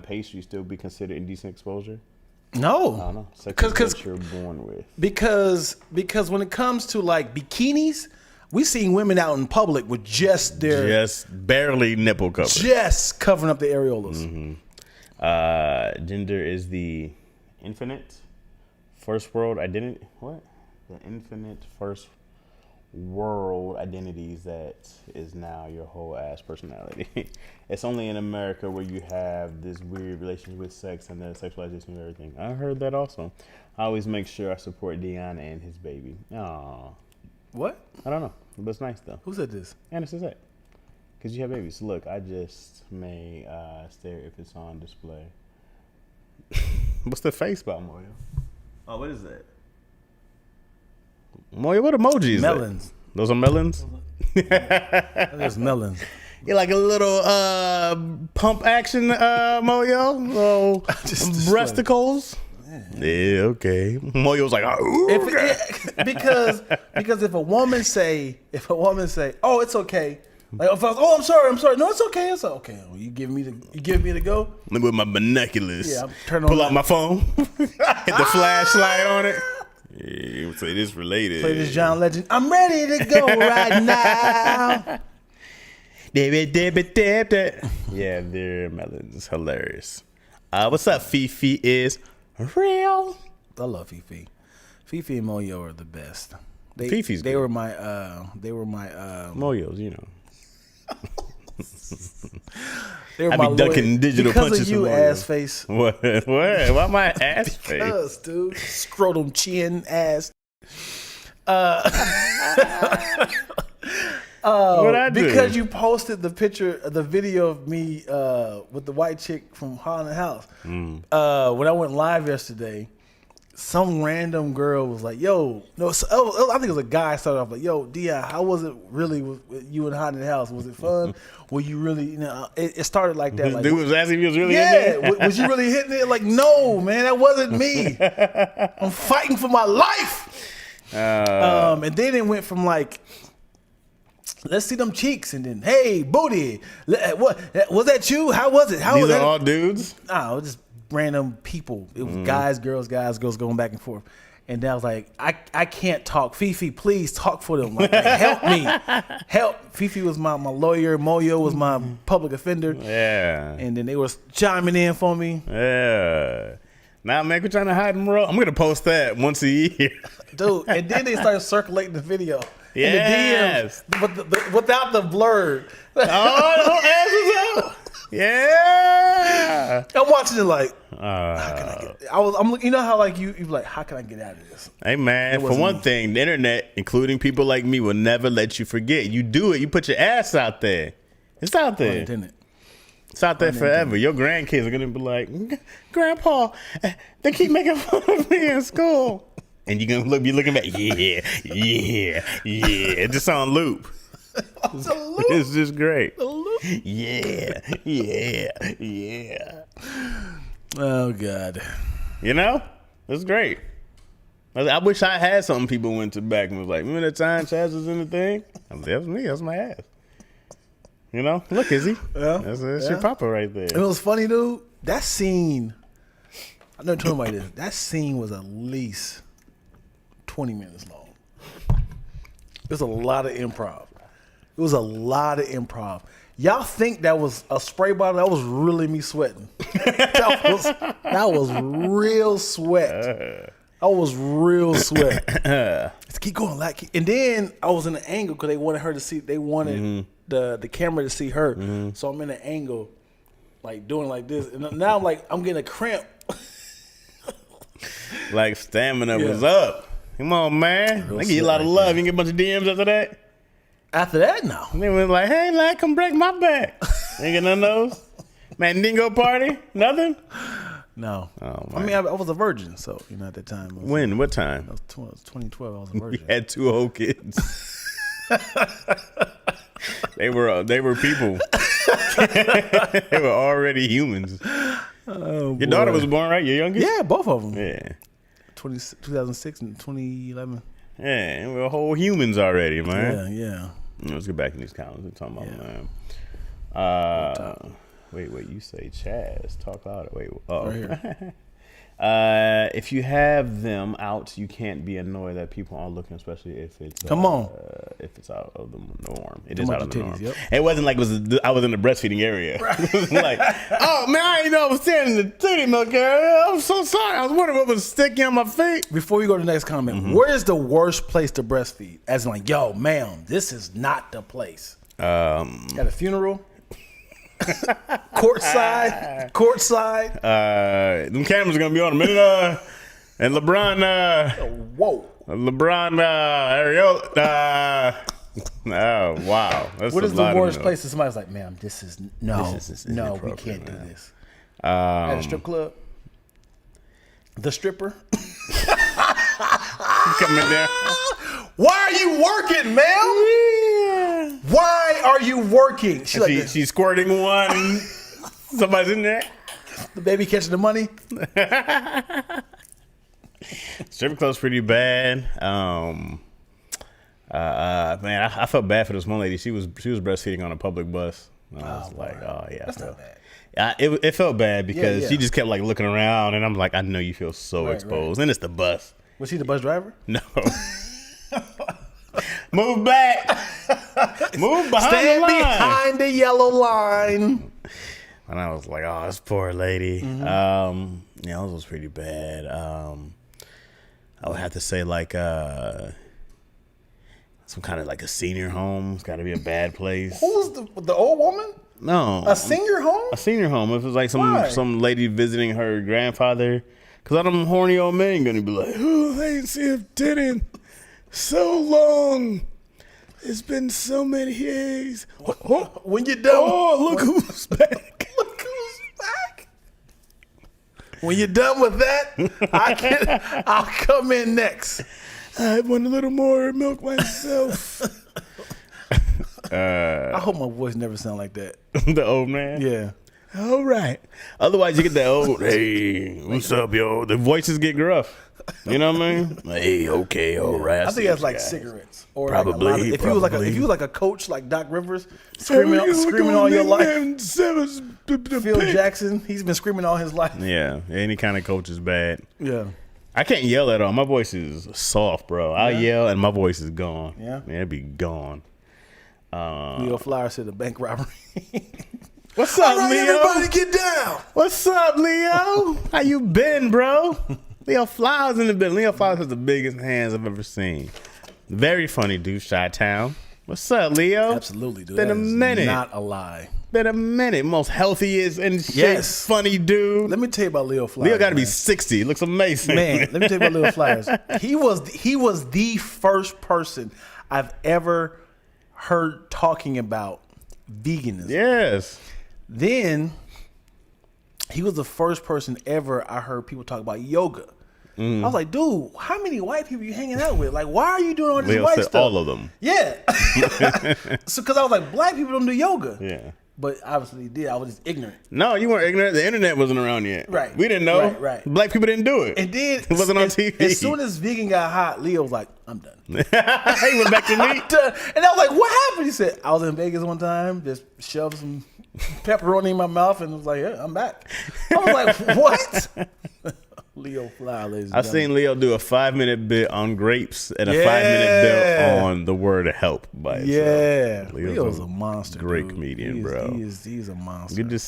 pastry still be considered indecent exposure? No, I don't know. Because you're born with. Because when it comes to like bikinis, we seen women out in public with just barely nipple cover, just covering up the areolas. Mm-hmm. Gender is the infinite first world identity. What? The infinite first world identities that is now your whole ass personality. It's only in America where you have this weird relationship with sex and the sexualization of everything. I heard that also. I always make sure I support Dion and his baby. Aww. What? I don't know, but it's nice though. Who said this? Anna says that. Because you have babies. Look, I just may stare if it's on display. What's the face about, Moyo? Oh, what is that? Moyo, what emoji is melons. That? Those are melons? There's melons. You're like a little pump action, Moyo. Little breasticles. Yeah, okay. Moyo's like, okay. Because if a woman say, oh, it's okay. Like if I was, I'm sorry. No, it's okay. It's okay. Well, you give me the go. With my binoculars. Yeah, I'm turning pull out my phone. Hit the flashlight on it. Yeah, say this related. Play this John Legend. I'm ready to go right now. Yeah, they're melons. Hilarious. What's up, Fifi is real. I love Fifi. Fifi and Moyo are the best. Fifi's they good. were my Moyos, you know. They were I be ducking digital because punches of you, from Moyo. ass face. What? Why my ass face? Because, dude, scrotum chin ass. What I do? Because you posted the video of me with the white chick from Haunted House. When I went live yesterday, some random girl was like, "Yo, no." So, I think it was a guy started off like, "Yo, Dion, how was it really with you in Haunted House? Was it fun? Were you really?" It started like that. This like, dude was asking if he was really yeah, in there? was you really hitting it? Like, no, man, that wasn't me. I'm fighting for my life. And then it went from like, let's see them cheeks, and then, hey, booty. What was that? You? How was it? How These was are that? all dudes? No, it was just random people. It was guys, girls going back and forth. And then I was like, I can't talk. Fifi, please talk for them. Like, help me. Help. Fifi was my lawyer. Moyo was my public offender. Yeah. And then they were chiming in for me. Yeah. Now, man, we're trying to hide them. I'm going to post that once a year. Dude, and then they started circulating the video. Yes. In the DMs, without the blurred. Oh, asses out. Yeah. I'm watching it like, how can I get? I'm you know how like you like, how can I get out of this? Hey, man, for one thing, the internet, including people like me, will never let you forget. You do it. You put your ass out there. It's out there. It's out there forever. Your grandkids are going to be like, Grandpa, they keep making fun of me in school. And you're going to be looking back, yeah. It's just on loop. It's just great. Yeah. Oh, God. You know? It's great. I wish I had something people went to back and was like, remember that time Chaz was in the thing? That was me. That was my ass. You know? Look, Izzy. Yeah. That's your papa right there. It was funny, dude. That scene, I never told anybody this. That scene was at least 20 minutes long. There's a lot of improv. Y'all think that was a spray bottle? That was really me sweating. that was real sweat. Let's keep going, and then I was in an angle because they wanted her to see. They wanted the camera to see her. So I'm in an angle, like doing like this, and now I'm getting a cramp. Like stamina was up. Come on, man. I give you a lot of love. You can get a bunch of DMs after that. After that, no. And they were like, hey, lad, come break my back. Ain't get none of those? Man, dingo party? Nothing? No. Oh, I mean, I was a virgin, so, at that time. When? What time? It was 2012. I was a virgin. You had 2 whole kids. They were people. They were already humans. Oh, Your daughter was born, right? Your youngest? Yeah, both of them. Yeah. 2006 and 2011. Yeah, we're whole humans already, man. Yeah. Let's get back in these comments. We're talking about, man. Wait, you say Chaz. Talk louder. Wait, Right here. If you have them out, you can't be annoyed that people aren't looking, especially if it's if it's out of the norm. It is out of the norm. Yep. It wasn't like I was in the breastfeeding area. Right. It was like, oh man, I didn't know I was standing in the titty milk area. I'm so sorry. I was wondering what was sticking on my feet. Before you go to the next comment, where is the worst place to breastfeed? As in, like, yo, ma'am, this is not the place. At a funeral. Courtside. Them cameras are gonna be on a minute. And LeBron, Ariel. Oh wow! That's what is the worst place that somebody's like, ma'am, this is we can't do this. At a strip club, the stripper coming down. Why are you working, ma'am? Yeah. Why are you working? She's squirting one. Somebody's in there. The baby catching the money. Strip club's pretty bad. Man, I felt bad for this one lady. She was breastfeeding on a public bus. I was like, oh yeah, that's not bad. It felt bad because she just kept like looking around, and I'm like, I know you feel so exposed, and it's the bus. Was she the bus driver? No. Move back. Move behind Stand the line. behind the yellow line. And I was like, oh, this poor lady. Yeah, this was pretty bad. I would have to say like some kind of like a senior home. It's got to be a bad place. Who was the old woman? No. A senior home? A senior home. If it was like some lady visiting her grandfather. Because all them horny old men going to be like, oh, I ain't seen him dead in so long. It's been so many years. When you're done. Oh, look who's back. Look who's back. When you're done with that, I'll come in next. I want a little more milk myself. I hope my voice never sound like that. The old man? Yeah. All right. Otherwise, you get that old, hey, what's up, yo? The voices get gruff. You know what I mean? Hey, okay, all right. I think that's like cigarettes. Or probably. Like if you was like a coach like Doc Rivers, screaming all your life. Phil Jackson, he's been screaming all his life. Yeah, any kind of coach is bad. Yeah. I can't yell at all. My voice is soft, bro. I yell and my voice is gone. Yeah. Man, it'd be gone. Leo Flowers said a bank robbery. What's up, all right, Leo? everybody get down. What's up, Leo? How you been, bro? Leo Flowers in the building. Leo Flowers has the biggest hands I've ever seen. Very funny dude, Chi-Town. What's up, Leo? Absolutely, dude. Been a minute. Not a lie. Been a minute. Most healthiest and shape, funny dude. Let me tell you about Leo Flowers. Leo got to be 60. Looks amazing. Man, let me tell you about Leo Flowers. He was the first person I've ever heard talking about veganism. Yes. Then he was the first person ever I heard people talk about yoga. I was like, dude, how many white people you hanging out with? Like, why are you doing all this Leo white said stuff? all of them. Yeah. So, because I was like, black people don't do yoga. Yeah. But obviously he did. I was just ignorant. No, you weren't ignorant. The internet wasn't around yet. Right. We didn't know. Right. Black people didn't do it. And then it wasn't on TV. As soon as vegan got hot, Leo was like, I'm done. He went back to meat. And I was like, what happened? He said, I was in Vegas one time, just shoved some pepperoni in my mouth and was like, yeah, I'm back. I was like, what? Leo Fly, ladies and I've seen Leo do a 5-minute bit on grapes and a 5-minute bit on the word help by itself. Yeah. Leo's a monster. Great dude. comedian, bro. He's a monster. Good to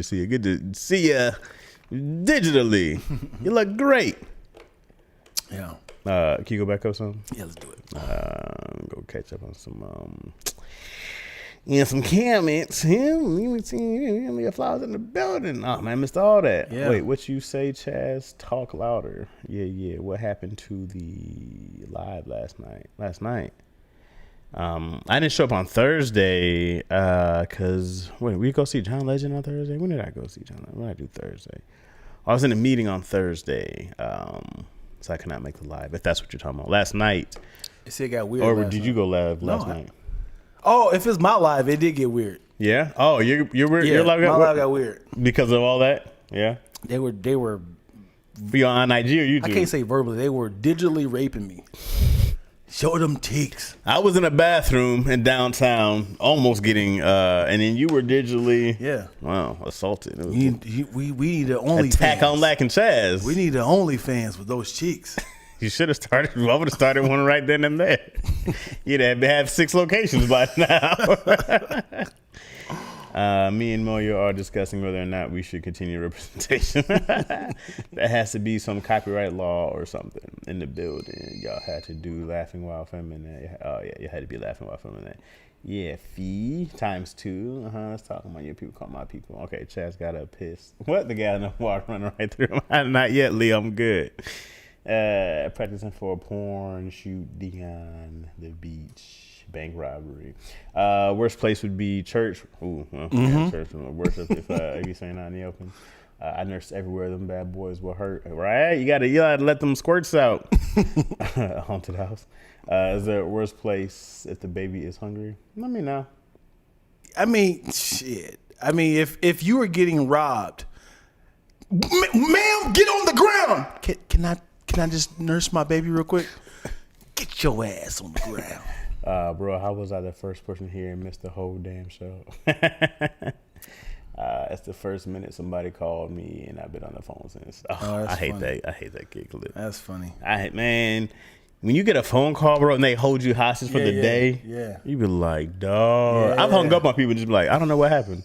see you. Good to see you digitally. You look great. Yeah. Can you go back up some? Yeah, let's do it. Go catch up on some some comments. Leo Flowers in the building. Oh man, I missed all that. Yeah. Wait, what you say, Chaz? Talk louder. Yeah. What happened to the live last night? I didn't show up on Thursday because we go see John Legend on Thursday. When did I go see John Legend? What did I do Thursday? I was in a meeting on Thursday, so I could not make the live. If that's what you're talking about, last night. It got weird. Or did you go live last night? If it's my live, it did get weird. Yeah. Oh, you're weird. Yeah, your live live got weird because of all that. Yeah. They were. For you on IG or YouTube? I can't say verbally. They were digitally raping me. Show them cheeks. I was in a bathroom in downtown, almost getting, and then you were digitally, assaulted. We need the only attack on Lack and Chaz. We need the OnlyFans with those cheeks. You should have started. I would have started one right then and there. You'd have 6 locations by now. Me and Moyo are discussing whether or not we should continue representation. There has to be some copyright law or something in the building. Y'all had to do Laughing While Feminine. Oh, yeah, you had to be Laughing While Feminine. Yeah, fee times 2. Let's talk about your people. Call my people. Okay, Chaz got a piss. What? The guy in the water running right through him. Not yet, Lee. I'm good. Practicing for a porn shoot. Dion, the beach. Bank robbery. Worst place would be church. Church worship if you saying out in the open. I nursed everywhere. Them bad boys were hurt. Right? You gotta let them squirts out. Haunted house. Is there a worst place if the baby is hungry? Let me know. I mean, shit. I mean, if you were getting robbed, ma'am, get on the ground. Can I just nurse my baby real quick? Get your ass on the ground. Bro, how was I the first person here and missed the whole damn show? It's the first minute somebody called me and I've been on the phone since. I hate that. I hate that kid clip. That's funny. Man, when you get a phone call, bro, and they hold you hostage for the day, you be like, dog. I've hung up on people and just be like, I don't know what happened.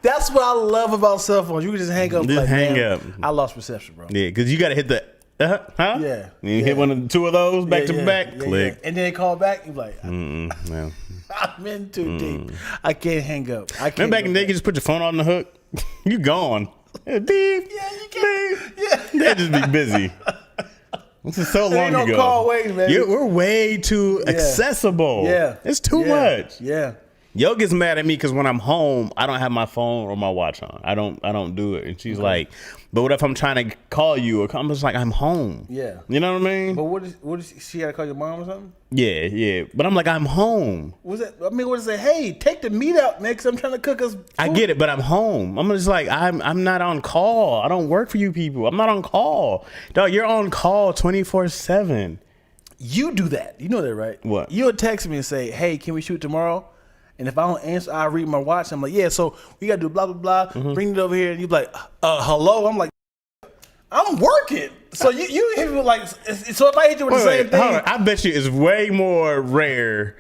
That's what I love about cell phones. You can just hang up. Just hang up. I lost reception, bro. Yeah, because you got to hit the. Yeah. You hit one of the 2 of those back to back. Click. Yeah. And then they call back. You're like, no. I'm in too deep. I can't hang up. Remember back in the day, you just put your phone on the hook. You gone. Beep. Yeah, you can. Yeah. They just be busy. This is so long ago. Call waiting, man. We're way too accessible. Yeah. It's too much. Yeah. Yo gets mad at me because when I'm home, I don't have my phone or my watch on. I don't do it. And she's like, but what if I'm trying to call you? Or I'm just like, I'm home. Yeah. You know what I mean? But what is she got to call your mom or something? Yeah. But I'm like, I'm home. What is it? Hey, take the meat out, man, because I'm trying to cook us food. I get it, but I'm home. I'm just like, I'm not on call. I don't work for you people. I'm not on call. Dog, you're on call 24/7. You do that. You know that, right? What? You'll text me and say, hey, can we shoot tomorrow? And if I don't answer, I read my watch. I'm like, yeah, so we got to do blah, blah, blah. Bring it over here. And you're like, hello? I'm like, I'm working. So you hit me like, so if I hit you with the same thing. I bet you it's way more rare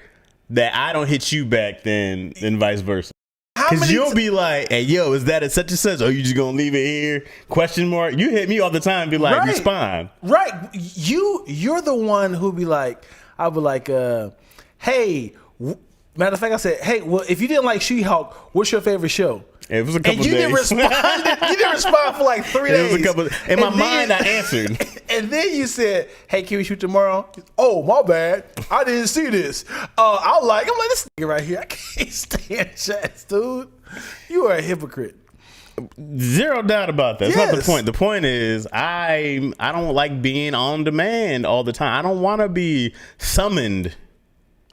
that I don't hit you back than vice versa. Because you'll be like, hey, yo, is that a such and such? Or you just going to leave it here? Question mark. You hit me all the time and be like, respond. Right. You're the one who be like, I'll be like, hey, matter of fact, I said, hey, well, if you didn't like She-Hulk, what's your favorite show? It was a couple days. You didn't respond for like 3 days. It was in my mind, I answered. And then you said, hey, can we shoot tomorrow? Oh, my bad. I didn't see this. I'm like, this nigga right here, I can't stand chats, dude. You are a hypocrite. Zero doubt about that. That's not the point. The point is, I don't like being on demand all the time. I don't want to be summoned.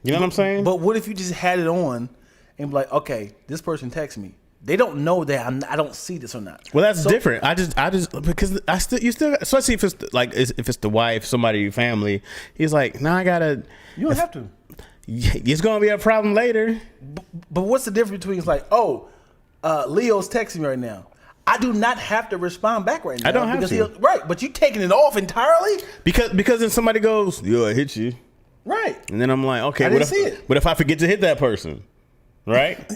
You know what I'm saying? But what if you just had it on and be like, okay, this person texts me. They don't know that I don't see this or not. Well, that's different. I just because you still, especially if it's like if it's the wife, somebody, your family. He's like, nah, I gotta. You don't have to. It's gonna be a problem later. But what's the difference between Leo's texting me right now? I do not have to respond back right now. I don't have to. Right, but you taking it off entirely because then somebody goes, yo, I hit you. Right. And then I'm like, okay, what if I forget to hit that person? Right?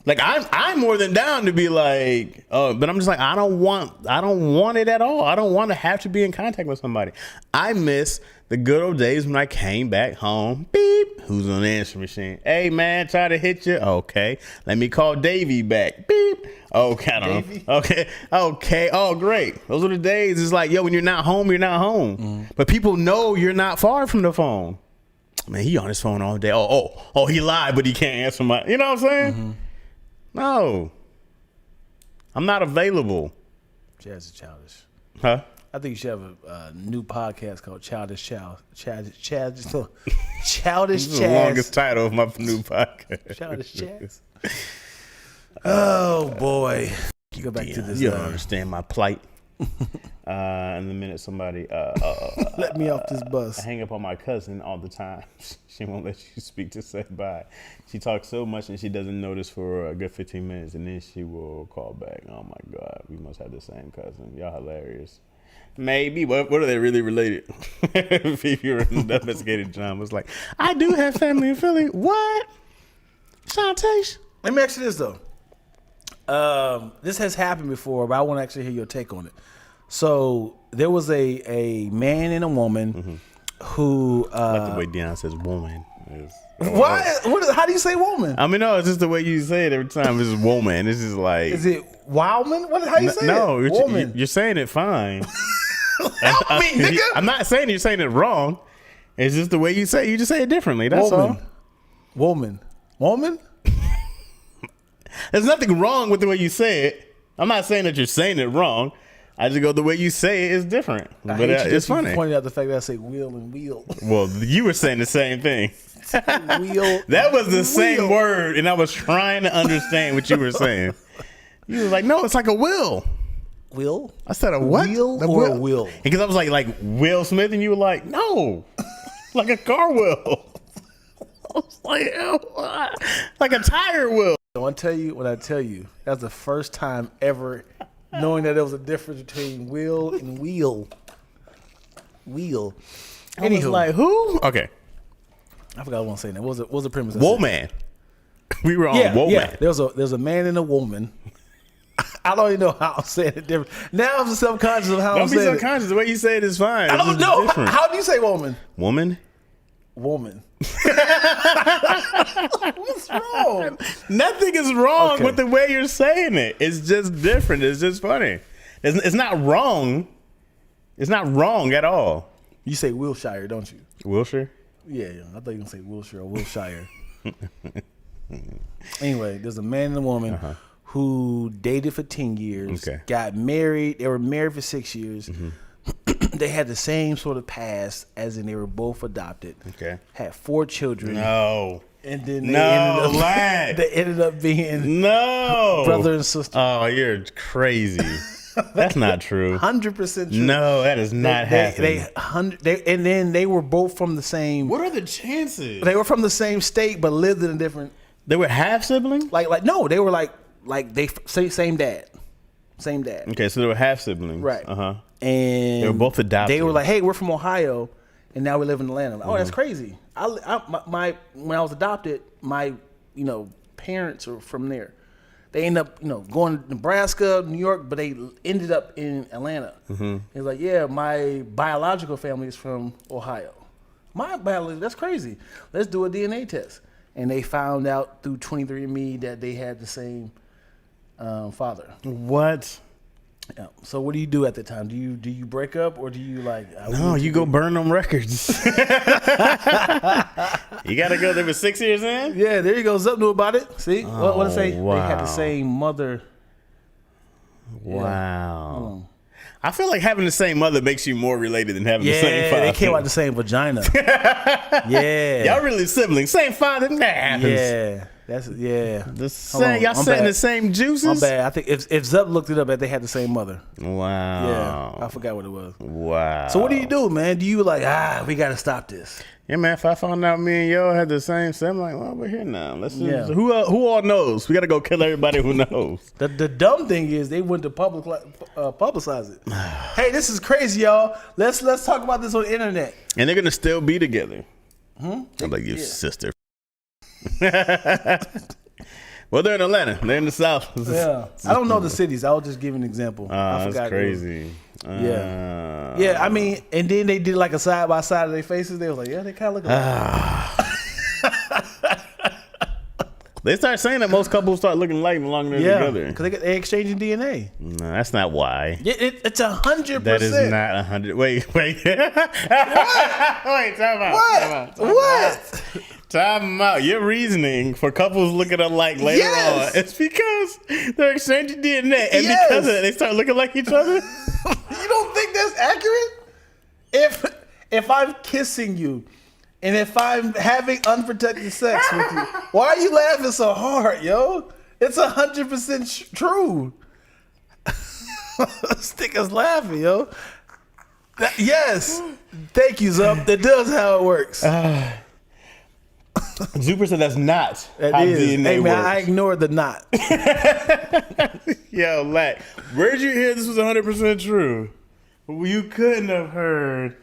Like I'm more than down to be like, but I'm just like, I don't want it at all. I don't want to have to be in contact with somebody. I miss the good old days when I came back home. Beep. Who's on the answer machine? Hey man, try to hit you. Okay. Let me call Davey back. Beep. Okay. I don't know. Okay. Oh, great. Those are the days. It's like, yo, when you're not home, you're not home. But people know you're not far from the phone. Man, he on his phone all day. Oh, he lied, but he can't answer my. You know what I'm saying? Mm-hmm. No, I'm not available. Jazz is childish. Huh? I think you should have a new podcast called Childish Childish This is the Chaz. longest title of my new podcast. Childish Chaz. Oh boy. You go back to this. You don't understand my plight. In the minute somebody let me off this bus. I hang up on my cousin all the time. She won't let you speak to say bye. She talks so much and she doesn't notice for a good 15 minutes, and then she will call back. Oh my God, we must have the same cousin. Y'all hilarious. Maybe. What are they really related? If you're an investigated John was like, I do have family in Philly. What? Shantae? Let me ask you this though. This has happened before, but I want to actually hear your take on it. So there was a man and a woman who I like the way Dion says woman. Why? How do you say woman? I mean, no, it's just the way you say it every time. It's woman. It's just like. Is it wildman? How you say it? No, woman. you're saying it fine. Help me, nigga. I'm not saying you're saying it wrong. It's just the way you say it. You just say it differently. That's all. Woman. There's nothing wrong with the way you say it. I'm not saying that you're saying it wrong. I just go the way you say it is different. But it's funny. You pointed out the fact that I say wheel and wheel. Well, you were saying the same thing. Wheel. That was the same word, and I was trying to understand what you were saying. You were like, no, it's like a will. Will? I said a what? Wheel or a will? Because I was like Will Smith, and you were like, no, like a car wheel. I was like a tire wheel. When I tell you, that's the first time ever knowing that there was a difference between will and wheel. Wheel. I was like, who? Okay. I forgot what I was saying. What was the premise? Woman. We were on woman. Yeah. There's a man and a woman. I don't even know how I'm saying it different. Now I'm subconscious of how I'm saying it. Don't be subconscious. The way you say it is fine. I don't know. How do you say woman? Woman? Woman. What's wrong? Nothing is wrong with the way you're saying it. It's just different. It's just funny. It's not wrong. It's not wrong at all. You say Wilshire, don't you? Wilshire? Yeah. I thought you were going to say Wilshire or Wilshire. Anyway, there's a man and a woman who dated for 10 years, got married. They were married for 6 years. They had the same sort of past, as in they were both adopted. Okay. Had 4 children. No. And then they ended up being brother and sister. Oh, you're crazy. That's not true. 100% true. No, that is not happening. And then they were both from the same. What are the chances? They were from the same state, but lived in a different. They were half siblings? Like no, they were like they same dad. Same dad. Okay, so they were half siblings. Right. And they were both adopted. They were like, hey, we're from Ohio, and now we live in Atlanta. Oh, that's crazy. When I was adopted, my parents are from there. They ended up going to Nebraska, New York, but they ended up in Atlanta. It's like, yeah, my biological family is from Ohio. My biology, that's crazy. Let's do a DNA test. And they found out through 23andMe that they had the same father. What? Yeah. So what do you do at the time? Do you break up, or do you No, you go burn them records. You gotta go. There was 6 years in. Yeah, there you go. Something new about it. See what I say? Wow. They had the same mother. Wow. I feel like having the same mother makes you more related than having the same father. They came out the same vagina. Yeah. Y'all really siblings. Same father. That happens. Yeah. The same. Y'all setting the same juices. I'm bad. I think if Zup looked it up, they had the same mother. Wow. Yeah. I forgot what it was. Wow. So what do you do, man? Do you we got to stop this? Yeah, man. If I found out me and yo had the same, I'm like, well, we're here now. Let's just, who all knows? We got to go kill everybody who knows. The dumb thing is they went to publicize it. Hey, this is crazy, y'all. Let's talk about this on the internet. And they're gonna still be together. I'm like your sister. Well, they're in Atlanta. They're in the South. Yeah, I don't know the cities. I'll just give an example. I forgot. That's crazy. Yeah. I mean, and then they did like a side by side of their faces. They was like, yeah, they kind of look alike. They start saying that most couples start looking alike the longer they're Yeah, together. because they exchanging DNA. No, that's not why. It's 100%. That is not 100. Wait. Wait, time out. What? What? Time out. Your reasoning for couples looking alike later Yes. on, it's because they're exchanging DNA, and Yes. because of that, they start looking like each other. You don't think that's accurate? If I'm kissing you, and if I'm having unprotected sex with you, why are you laughing so hard, yo? It's 100% true. Stickers laughing, yo. Yes. Thank you, Zup. That does how it works. Zuper said that's not That how is. DNA Hey, man, works. I ignored the not. Yo, Lack, where'd you hear this was 100% true? You couldn't have heard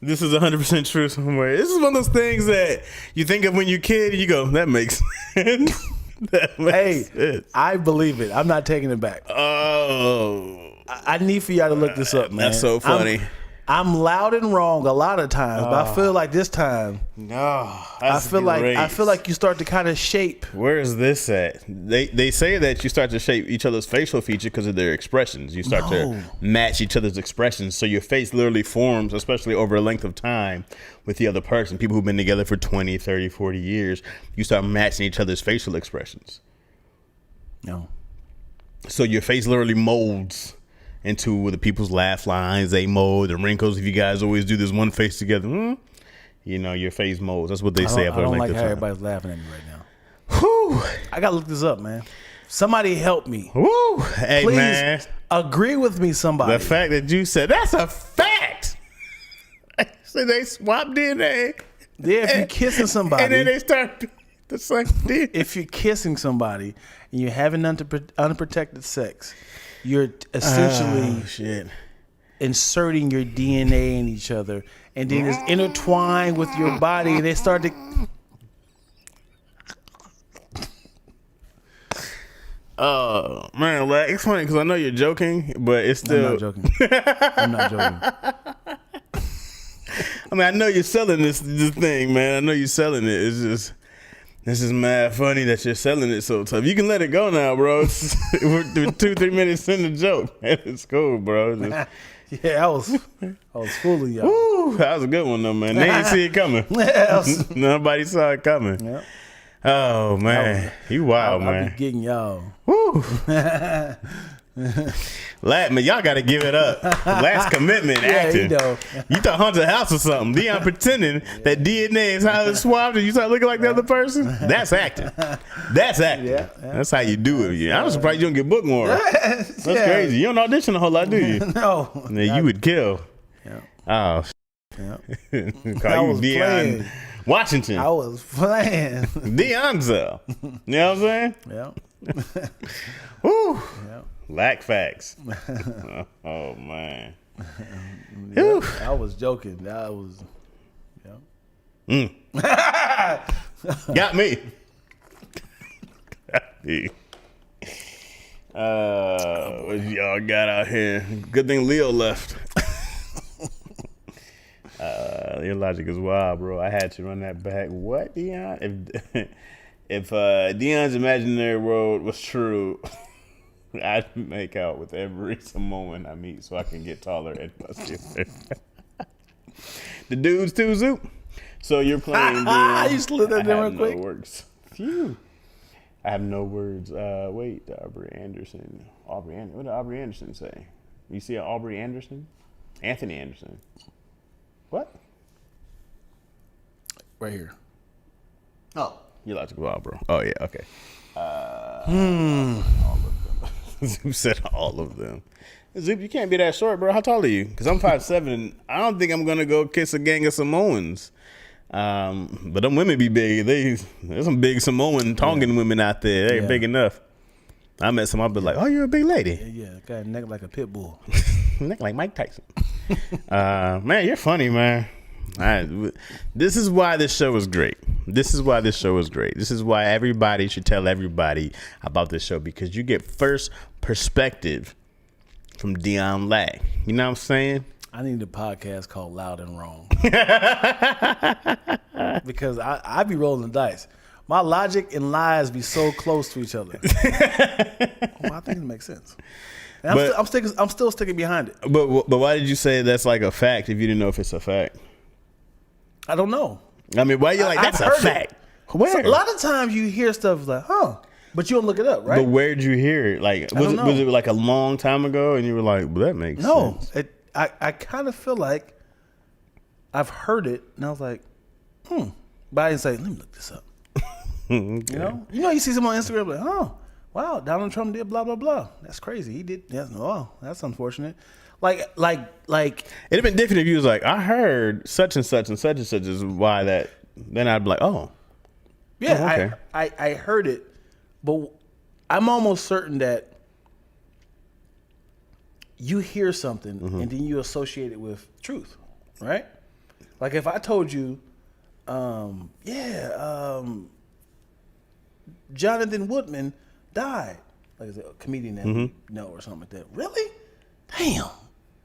this is 100% true somewhere. This is one of those things that you think of when you're a kid and you go, that makes sense. That makes sense. I believe it. I'm not taking it back. Oh. I need for y'all to look this up, man. That's so funny. I'm loud and wrong a lot of times, but I feel like this time, No. I feel like you start to kind of shape. Where is this at? They say that you start to shape each other's facial feature because of their expressions. You start to match each other's expressions. So your face literally forms, especially over a length of time with the other person. People who've been together for 20, 30, 40 years, you start matching each other's facial expressions. So your face literally molds into the people's laugh lines, they mold, the wrinkles. If you guys always do this one face together, you know, your face molds. That's what they say. I don't like how everybody's laughing at me right now. Whew. I gotta look this up, man. Somebody help me. Woo. Hey, Please man. agree with me, somebody. The fact that you said, that's a fact. So they swap DNA. Yeah, if you're kissing somebody. And then they start the same DNA. If you're kissing somebody and you're having unprotected sex, you're essentially inserting your DNA in each other, and then it's intertwined with your body, and they start to. Oh man, like, it's funny because I know you're joking, but it's still. I'm not joking. I'm not joking. I mean, I know you're selling this thing, man. I know you're selling it. It's just. This is mad funny that you're selling it so tough. You can let it go now, bro. We're 2-3 minutes in the joke. It's cool, bro. Yeah, I was fooling y'all. Woo, that was a good one, though, man. They ain't see it coming. Nobody saw it coming. Yep. Oh, man. You wild, I'll man. be getting y'all. Woo. Lat, man, y'all got to give it up. Last commitment, acting. You know. You thought Haunted House or something. Dion pretending that DNA is how it's swapped and you start looking like the other person. That's acting. That's acting. Yeah. That's how you do it. I'm surprised you don't get booked more. That's crazy. You don't audition a whole lot, do you? No. Yeah, you would kill. Yeah. Oh, Yeah. call you was Dion playing. Washington. I was playing. Dionzel. You know what I'm saying? Yeah. Woo. Yeah. Lack facts. Oh man. Yeah, I was joking. That was. Yeah. Got me. Got me. What y'all got out here? Good thing Leo left. Your logic is wild, bro. I had to run that back. What, Dion? If Dion's imaginary world was true, I'd make out with every Samoan I meet so I can get taller and muscular. The dudes too, Zoop. So you're playing Dion. You slid that in real quick. No words. Phew. I have no words. Wait, Aubrey Anderson. What did Aubrey Anderson say? You see Aubrey Anderson? Anthony Anderson. What? Right here. Oh. You're logical, wild, bro. Oh, yeah, okay. All of them. Zoop said all of them. Zoop, you can't be that short, bro. How tall are you? Because I'm 5'7", and I don't think I'm going to go kiss a gang of Samoans. But them women be big. There's some big Samoan Tongan women out there. They're big enough. I met some, I'll be like, oh, you're a big lady. Yeah, got a neck like a pit bull. Neck like Mike Tyson. Man, you're funny, man. This is why this show is great. This is why everybody should tell everybody about this show, because you get first perspective from Dion Lack. You know what I'm saying? I need a podcast called Loud and Wrong. Because I be rolling the dice. My logic and lies be so close to each other. Well, I think it makes sense. And I'm still sticking behind it. But why did you say that's like a fact if you didn't know if it's a fact? I don't know. I mean, why you like that's a fact? Where? So a lot of times you hear stuff like, but you don't look it up, right? But where'd you hear it? Like, was it like a long time ago, and you were like, well, that makes sense? No, I kind of feel like I've heard it, and I was like, but I didn't say, let me look this up. Okay. You see someone on Instagram like, oh, wow, Donald Trump did blah blah blah. That's crazy. He did. Yeah, oh, that's unfortunate. Like it'd have been different if you was like, I heard such and such and such and such is why that. Then I'd be like, oh, yeah, okay. I heard it, but I'm almost certain that you hear something and then you associate it with truth, right? Like if I told you, Jonathan Woodman died, like a comedian that we know or something like that. Really? Damn.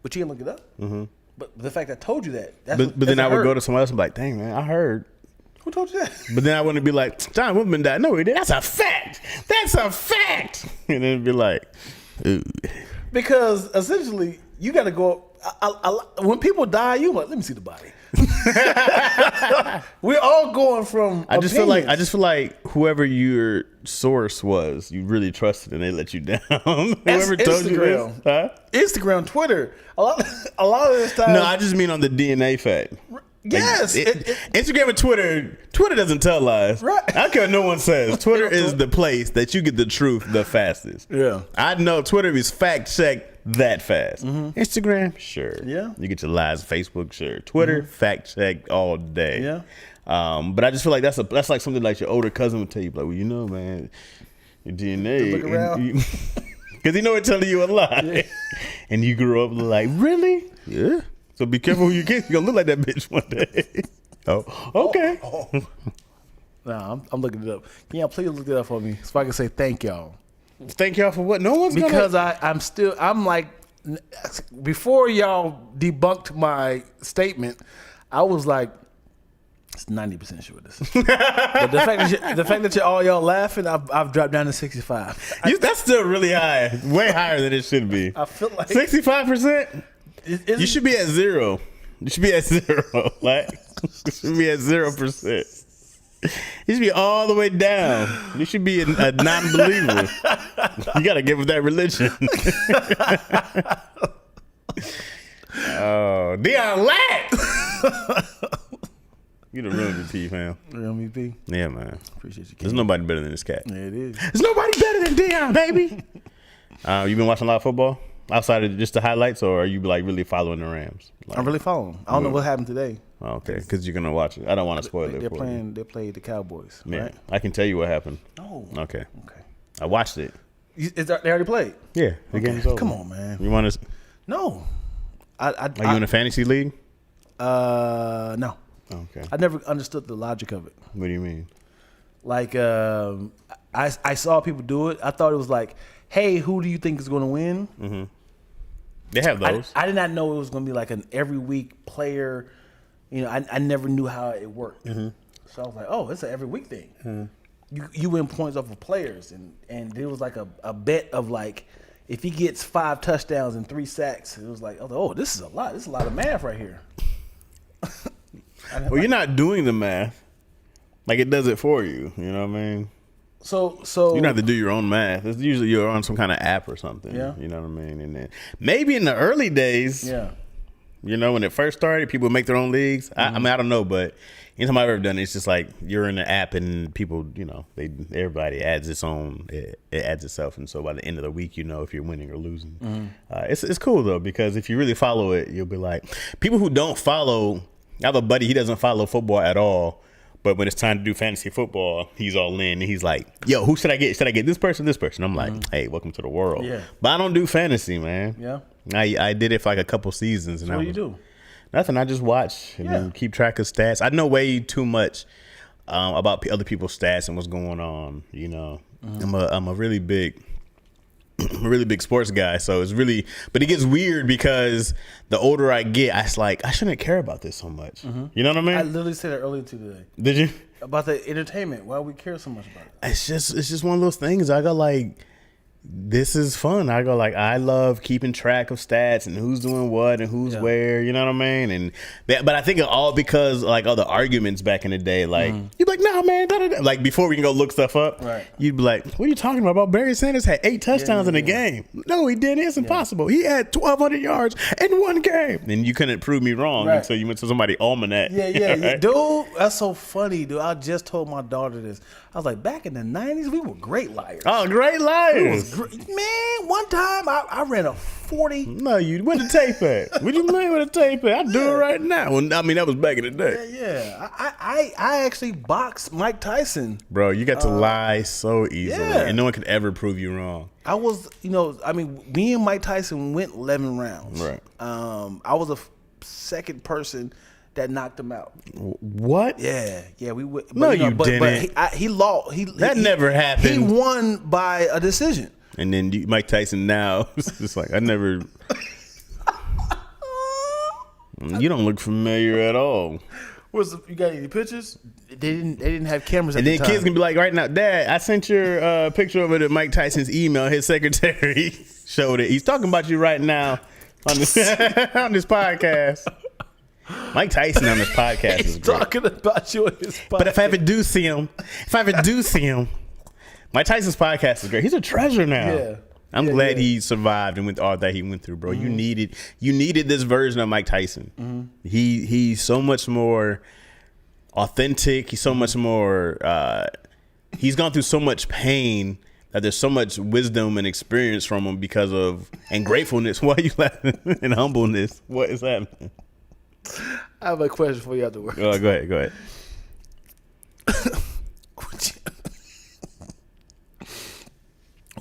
But you didn't look it up. But the fact I told you that, but then I would go to someone else and be like, dang man, I heard. Who told you that? But then I wouldn't be like, John Woodman died. No, he did. That's a fact. That's a fact. And then it'd be like, ooh. Because essentially, you got to go. When people die, you like, let me see the body. We're all going from. I just feel like whoever your source was, you really trusted, and they let you down. Whoever told you this, Instagram, Twitter, a lot of this time. No, I just mean on the DNA fact. Yes, Instagram and Twitter doesn't tell lies. Right. I don't care what no one says. Twitter is the place that you get the truth the fastest. Yeah. I know Twitter is fact checked that fast. Instagram, sure. Yeah. You get your lies. Facebook, sure. Twitter, fact checked all day. Yeah. But I just feel like that's like something like your older cousin would tell you, like, well, you know, man, your DNA. Look around. Because he know it's telling you a lie. Yeah. And you grew up like, really? Yeah. So be careful who you get. You're going to look like that bitch one day. Oh, okay. Nah, I'm looking it up. Can y'all please look it up for me so I can say thank y'all? Thank y'all for what? No one's going to. Because I'm like, before y'all debunked my statement, I was like, it's 90% sure this is true. But the fact that y'all laughing, I've dropped down to 65. That's still really high. Way higher than it should be. I feel like 65%? You should be at 0. You should be at 0. Like, you should be at 0%. You should be all the way down. You should be a non-believer. You got to give up that religion. Oh, Dion laugh. You done ruined your pee, fam. Real me, P. Yeah, man. Appreciate you. There's nobody better than this cat. Yeah, it is. There's nobody better than Dion, baby. You been watching a lot of football? Outside of just the highlights, or are you like really following the Rams? Like, I'm really following. I don't know what happened today. Oh, okay, because you're gonna watch it. I don't want to spoil it. They played the Cowboys. Yeah, right? I can tell you what happened. Oh, okay. Okay. I watched it. They already played. Yeah, the game's over. Come on, man. You want to? No. Are you in a fantasy league? No. Okay. I never understood the logic of it. What do you mean? Like, I saw people do it. I thought it was like, hey, who do you think is going to win? Mm-hmm. They have those. I did not know it was going to be like an every week player. You know, I never knew how it worked. Mm-hmm. So I was like, oh, it's an every week thing. Mm-hmm. You win points off of players. And there was like a bet of like, if he gets 5 touchdowns and 3 sacks, it was like, oh, this is a lot. This is a lot of math right here. Well, you're not doing the math. Like, it does it for you. You know what I mean? So you don't have to do your own math. It's usually you're on some kind of app or something. Yeah. You know what I mean? And then maybe in the early days, yeah. You know, when it first started, people would make their own leagues. Mm-hmm. I mean, I don't know, but anytime I've ever done it, it's just like you're in the app and people, you know, everybody adds its own. It adds itself, and so by the end of the week, you know if you're winning or losing. Mm-hmm. It's cool though, because if you really follow it, you'll be like, people who don't follow. I have a buddy, he doesn't follow football at all. But when it's time to do fantasy football, he's all in. And he's like, yo, who should I get? Should I get this person, this person? I'm like, hey, welcome to the world. Yeah. But I don't do fantasy, man. Yeah. I did it for like a couple seasons. And so what do you do? Nothing. I just watch and then keep track of stats. I know way too much about other people's stats and what's going on. You know, I'm a really big I'm a really big sports guy, so it's really, but it gets weird because the older I get, I shouldn't care about this so much. You know what I mean? I literally said that earlier today. Did you? About the entertainment. Why we care so much about it? It's just one of those things. I go like, this is fun. I go like, I love keeping track of stats and who's doing what and who's where. You know what I mean? And but I think it all because like all the arguments back in the day. Like you'd be like, nah, man. Like before we can go look stuff up, right? You'd be like, what are you talking about? Barry Sanders had 8 touchdowns in a game. No, he didn't. It's impossible. He had 1,200 yards in one game. And you couldn't prove me wrong until you went to somebody's almanac. Yeah. Dude, that's so funny, dude. I just told my daughter this. I was like, back in the 90s, we were great liars. Oh, great liars. Man, one time I ran a 40. No, you where the tape at? What you mean with the tape at? I do it right now. Well, I mean, that was back in the day. Yeah. I actually boxed Mike Tyson. Bro, you got to lie so easily, and no one could ever prove you wrong. I was, me and Mike Tyson went 11 rounds. Right. I was a second person that knocked him out. What? Yeah, we would. No, you didn't. But he lost. That never happened. He won by a decision. And then Mike Tyson now, it's just like, I never. You don't look familiar at all. You got any pictures? They didn't have cameras at and the then time. kids can be like, right now, Dad, I sent your picture over to Mike Tyson's email. His secretary showed it. He's talking about you right now on this on this podcast. Mike Tyson on this podcast is great. Talking about you on his podcast. But if I ever do see him, Mike Tyson's podcast is great. He's a treasure now. Yeah. I'm glad he survived and went all that he went through, bro. You needed this version of Mike Tyson. He's so much more authentic. He's so much more. He's gone through so much pain that there's so much wisdom and experience from him because of and gratefulness. Why are you laughing? And humbleness. What is happening? I have a question for you afterwards. Oh, go ahead.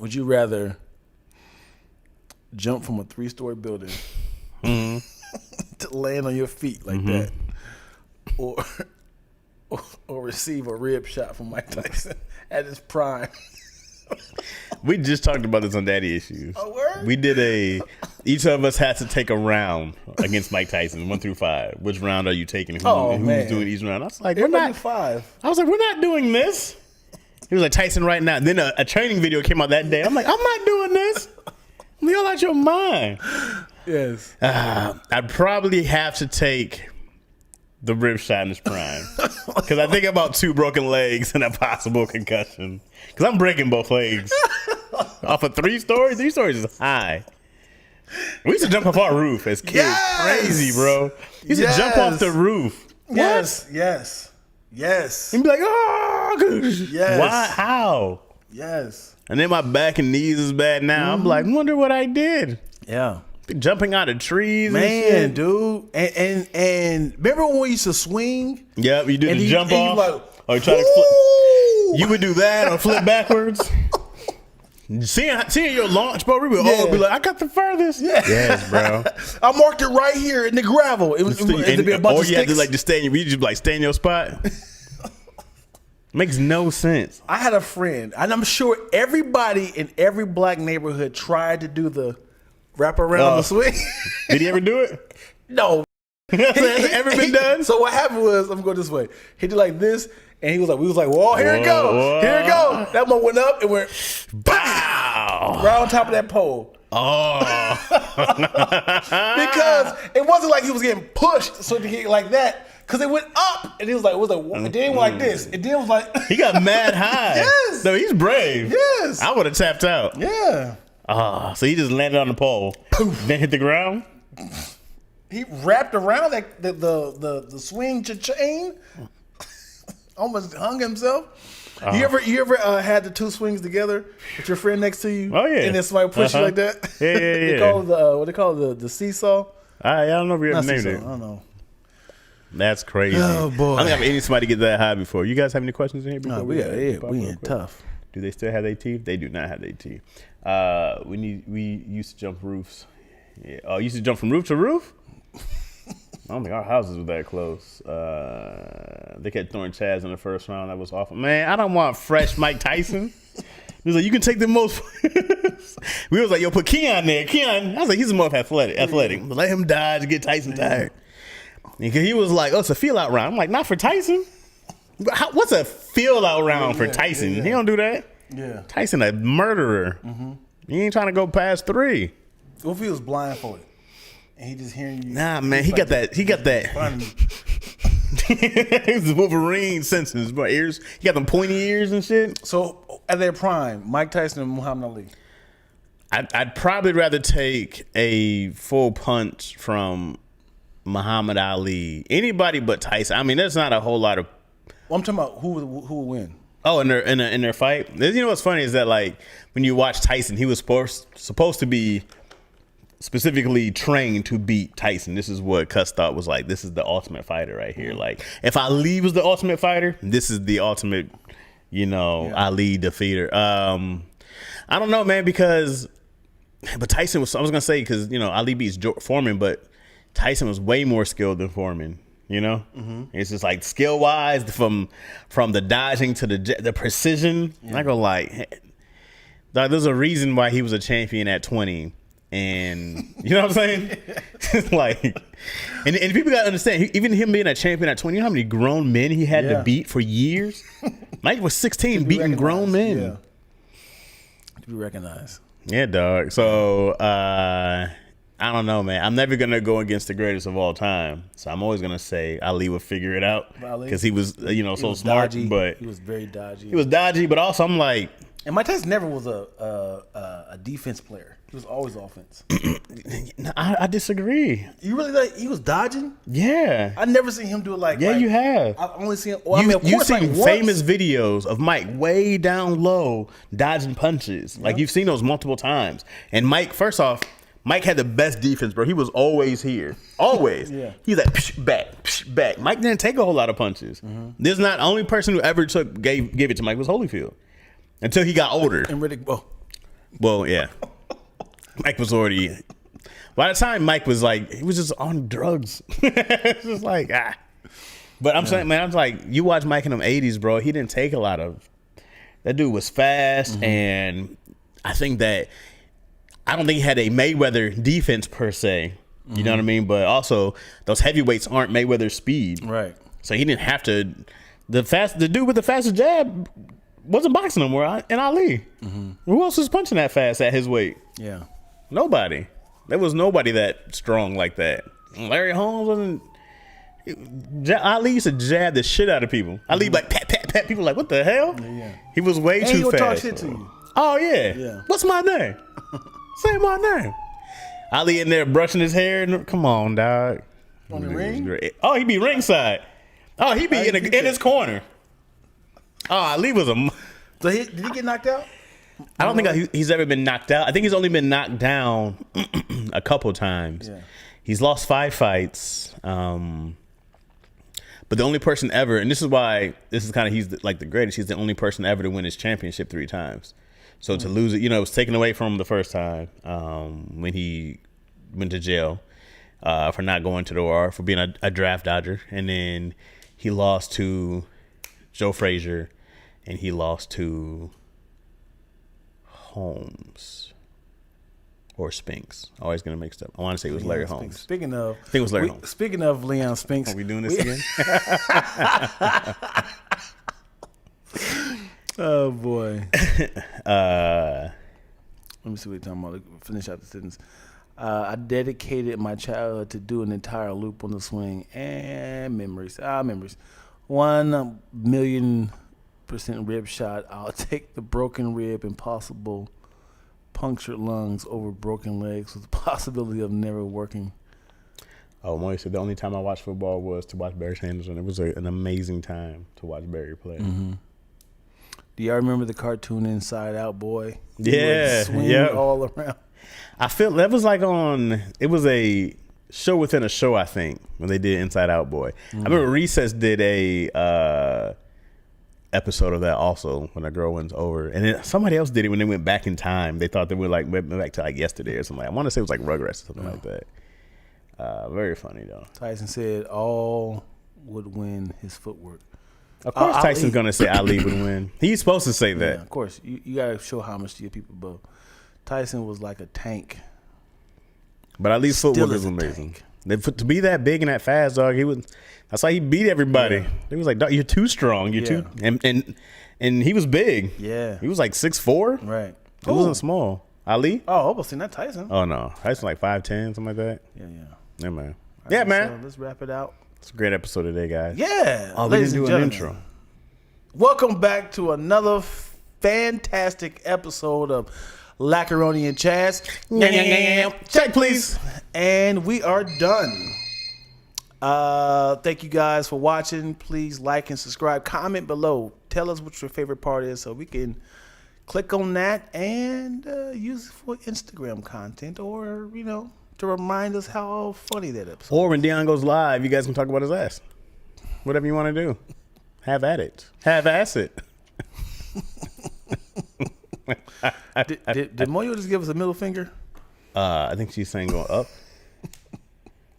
Would you rather jump from a 3-story building to land on your feet like that, or receive a rib shot from Mike Tyson at his prime? We just talked about this on Daddy Issues. Oh, word? We did each of us had to take a round against Mike Tyson, 1 through 5. Which round are you taking? Who's doing each round? I was like, we're not 5. I was like, we're not doing this. He was like, Tyson right now. Then a training video came out that day. I'm like, I'm not doing this. You're out your mind. Yes. I'd probably have to take the rib shot in his prime. Because I think about 2 broken legs and a possible concussion. Because I'm breaking both legs. Off of 3 stories? 3 stories is high. We used to jump off our roof as kids. Yes! Crazy, bro. We used to jump off the roof. Yes. And be like, oh, yes. Why? How? Yes. And then my back and knees is bad now. I'm like, wonder what I did. Yeah. Jumping out of trees, man, and shit. Dude. And remember when we used to swing? Yep, you do the jump off. Like, or you try to flip. You would do that or flip backwards. Seeing your launch, bro, we would all be like, I got the furthest. Yeah. Yes, bro. I marked it right here in the gravel. It was be a bunch of you had to sticks. like just stay in stay in your spot. Makes no sense. I had a friend, and I'm sure everybody in every black neighborhood tried to do the wrap around the swing. Did he ever do it? No. Has it ever been done? So what happened was, I'm going this way. He did like this, and we was like, whoa, here it go. Here it go. That one went up and went, bow, right on top of that pole. Oh. Because it wasn't like he was getting pushed so to get like that. Because it went up, and it was like, and then it went like this. And then it was like. He got mad high. Yes. No, he's brave. Yes. I would have tapped out. Yeah. So he just landed on the pole. Then hit the ground? He wrapped around the swing chain. Almost hung himself. You ever had the 2 swings together with your friend next to you? Oh yeah. And then somebody push you like that? Yeah. They call it what they call it, the seesaw. I don't know if you ever Not named seesaw, it. I don't know. That's crazy. Oh boy. I don't think I've any somebody get that high before. You guys have any questions in here before? No, we in tough. Do they still have their teeth? They do not have their teeth. We used to jump roofs. Yeah. Oh, you used to jump from roof to roof? I don't think our houses were that close. They kept throwing Chaz in the first round. That was awful. Man, I don't want fresh Mike Tyson. He was like, you can take the most. We was like, yo, put Keon there. Keon, I was like, he's more athletic. Let him dodge, get Tyson tired. And he was like, oh, it's a feel out round. I'm like, not for Tyson. What's a feel out round for Tyson? He don't do that. Yeah. Tyson a murderer. He ain't trying to go past 3. What if he was blindfolded and he just hearing you? Nah, man, he got that. His Wolverine senses, but ears. He got them pointy ears and shit. So at their prime, Mike Tyson and Muhammad Ali. I'd probably rather take a full punch from Muhammad Ali. Anybody but Tyson. I mean, there's not a whole lot of. Well, I'm talking about who will win. Oh, in their fight. You know what's funny is that like when you watch Tyson, he was supposed to be specifically trained to beat Tyson. This is what Cuss thought was like. This is the ultimate fighter right here. Like if Ali was the ultimate fighter, this is the ultimate, Ali defeater. I don't know, man, but Tyson was. I was gonna say because Ali beats Foreman, but Tyson was way more skilled than Foreman. It's just like skill wise from the dodging to the precision. I'm not gonna lie. There's a reason why he was a champion at 20. And you know what I'm saying? It's like, and people gotta understand, even him being a champion at 20, you know how many grown men he had to beat for years? Mike was 16 beating grown men. Yeah. To be recognized. Yeah, dog. So I don't know, man. I'm never gonna go against the greatest of all time. So I'm always gonna say Ali would figure it out because he was, so smart. Dodgy. But he was very dodgy. He was dodgy, but also I'm like, and Mike Tyson never was a defense player. He was always offense. I disagree. You really he was dodging? Yeah. I never seen him do it like. Yeah, you have. I've only seen. You've seen famous videos of Mike way down low dodging punches. Like you've seen those multiple times. And Mike, first off, Mike had the best defense, bro. He was always here. Always. Yeah. He's like, psh, back, psh, back. Mike didn't take a whole lot of punches. There's not, the only person who ever gave it to Mike was Holyfield. Until he got older. And Riddick Bowe. Well, yeah. Mike was already, by the time Mike was like, he was just on drugs. It's just like, But I'm saying, man, I'm like, you watch Mike in them 80s, bro. He didn't take a lot of, that dude was fast. And I don't think he had a Mayweather defense per se. You know what I mean? But also, those heavyweights aren't Mayweather's speed. Right. So he didn't have to, the dude with the fastest jab wasn't boxing no more, and Ali. Who else was punching that fast at his weight? Yeah. Nobody. There was nobody that strong like that. Larry Holmes wasn't. Ali used to jab the shit out of people. Ali like pat, pat, pat. People like, what the hell? Yeah. He was way And too he would fast. talk shit to you. Oh yeah. Yeah. What's my name? Say my name. Ali in there brushing his hair. Come on, dog. On the ring? Oh, he be ringside. Oh, he be in his corner. Oh, Ali was a. So did he get knocked out? I don't think he's ever been knocked out. I think he's only been knocked down a couple times. Yeah. He's lost 5 fights. But the only person ever, and this is why he's like the greatest. He's the only person ever to win his championship 3 times. So to lose it, it was taken away from him the first time when he went to jail for not going to the OR, for being a draft dodger. And then he lost to Joe Frazier, and he lost to Holmes or Spinks. Always gonna mix up. I want to say it was Larry Holmes. Speaking of, I think it was Larry Holmes. Speaking of Leon Spinks, Are we doing this again? Oh boy. Let me see what you're talking about. Finish out the sentence. I dedicated my childhood to do an entire loop on the swing and memories. Memories. 1,000,000% rib shot. I'll take the broken rib and possible punctured lungs over broken legs with the possibility of never working. Oh, Moy said the only time I watched football was to watch Barry Sanders, and it was an amazing time to watch Barry play. Do y'all remember the cartoon Inside Out Boy? Yeah, swing all around. I feel that was like it was a show within a show, I think, when they did Inside Out Boy. I remember Recess did a episode of that also when a girl went over, and then somebody else did it when they went back in time. They thought they went back to like yesterday or something. I want to say it was like Rugrats or something like that. Very funny though. Tyson said all would win his footwork. Of course, Ali. Tyson's gonna say Ali would win. He's supposed to say Yeah, that. of course. You gotta show homage to your people, bro. Tyson was like a tank. But Ali's footwork Still was is a amazing. tank. To be that big and that fast, dog, that's how he beat everybody. Yeah. He was like, dog, you're too strong. You're too and he was big. Yeah. He was like 6'4". Right. He wasn't small. Ali? Oh, I almost seen that Tyson. Oh no. Tyson like 5'10", something like that. Yeah. Yeah, man. All Yeah, right, man. So let's wrap it out. It's a great episode today, guys. Yeah. Oh, we ladies didn't and do an gentlemen, intro. welcome back to another fantastic episode of Lacaroni and Chaz. Check, please. And we are done. Thank you guys for watching. Please like and subscribe. Comment below. Tell us what your favorite part is so we can click on that and use it for Instagram content or, to remind us how funny that episode Or when Dion goes live, you guys can talk about his ass. Whatever you want to do. Have at it. Have ass it. Did Moyo just give us a middle finger? I think she's saying go up.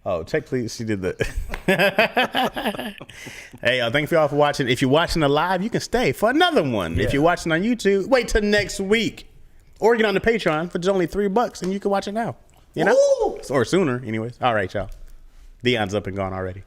Oh, check please. She did that. Hey, thank you all for watching. If you're watching the live, you can stay for another one. Yeah. If you're watching on YouTube, wait till next week. Or get on the Patreon for just only $3 and you can watch it now. You know? Ooh. Or sooner, anyways. All right, y'all. Dion's up and gone already.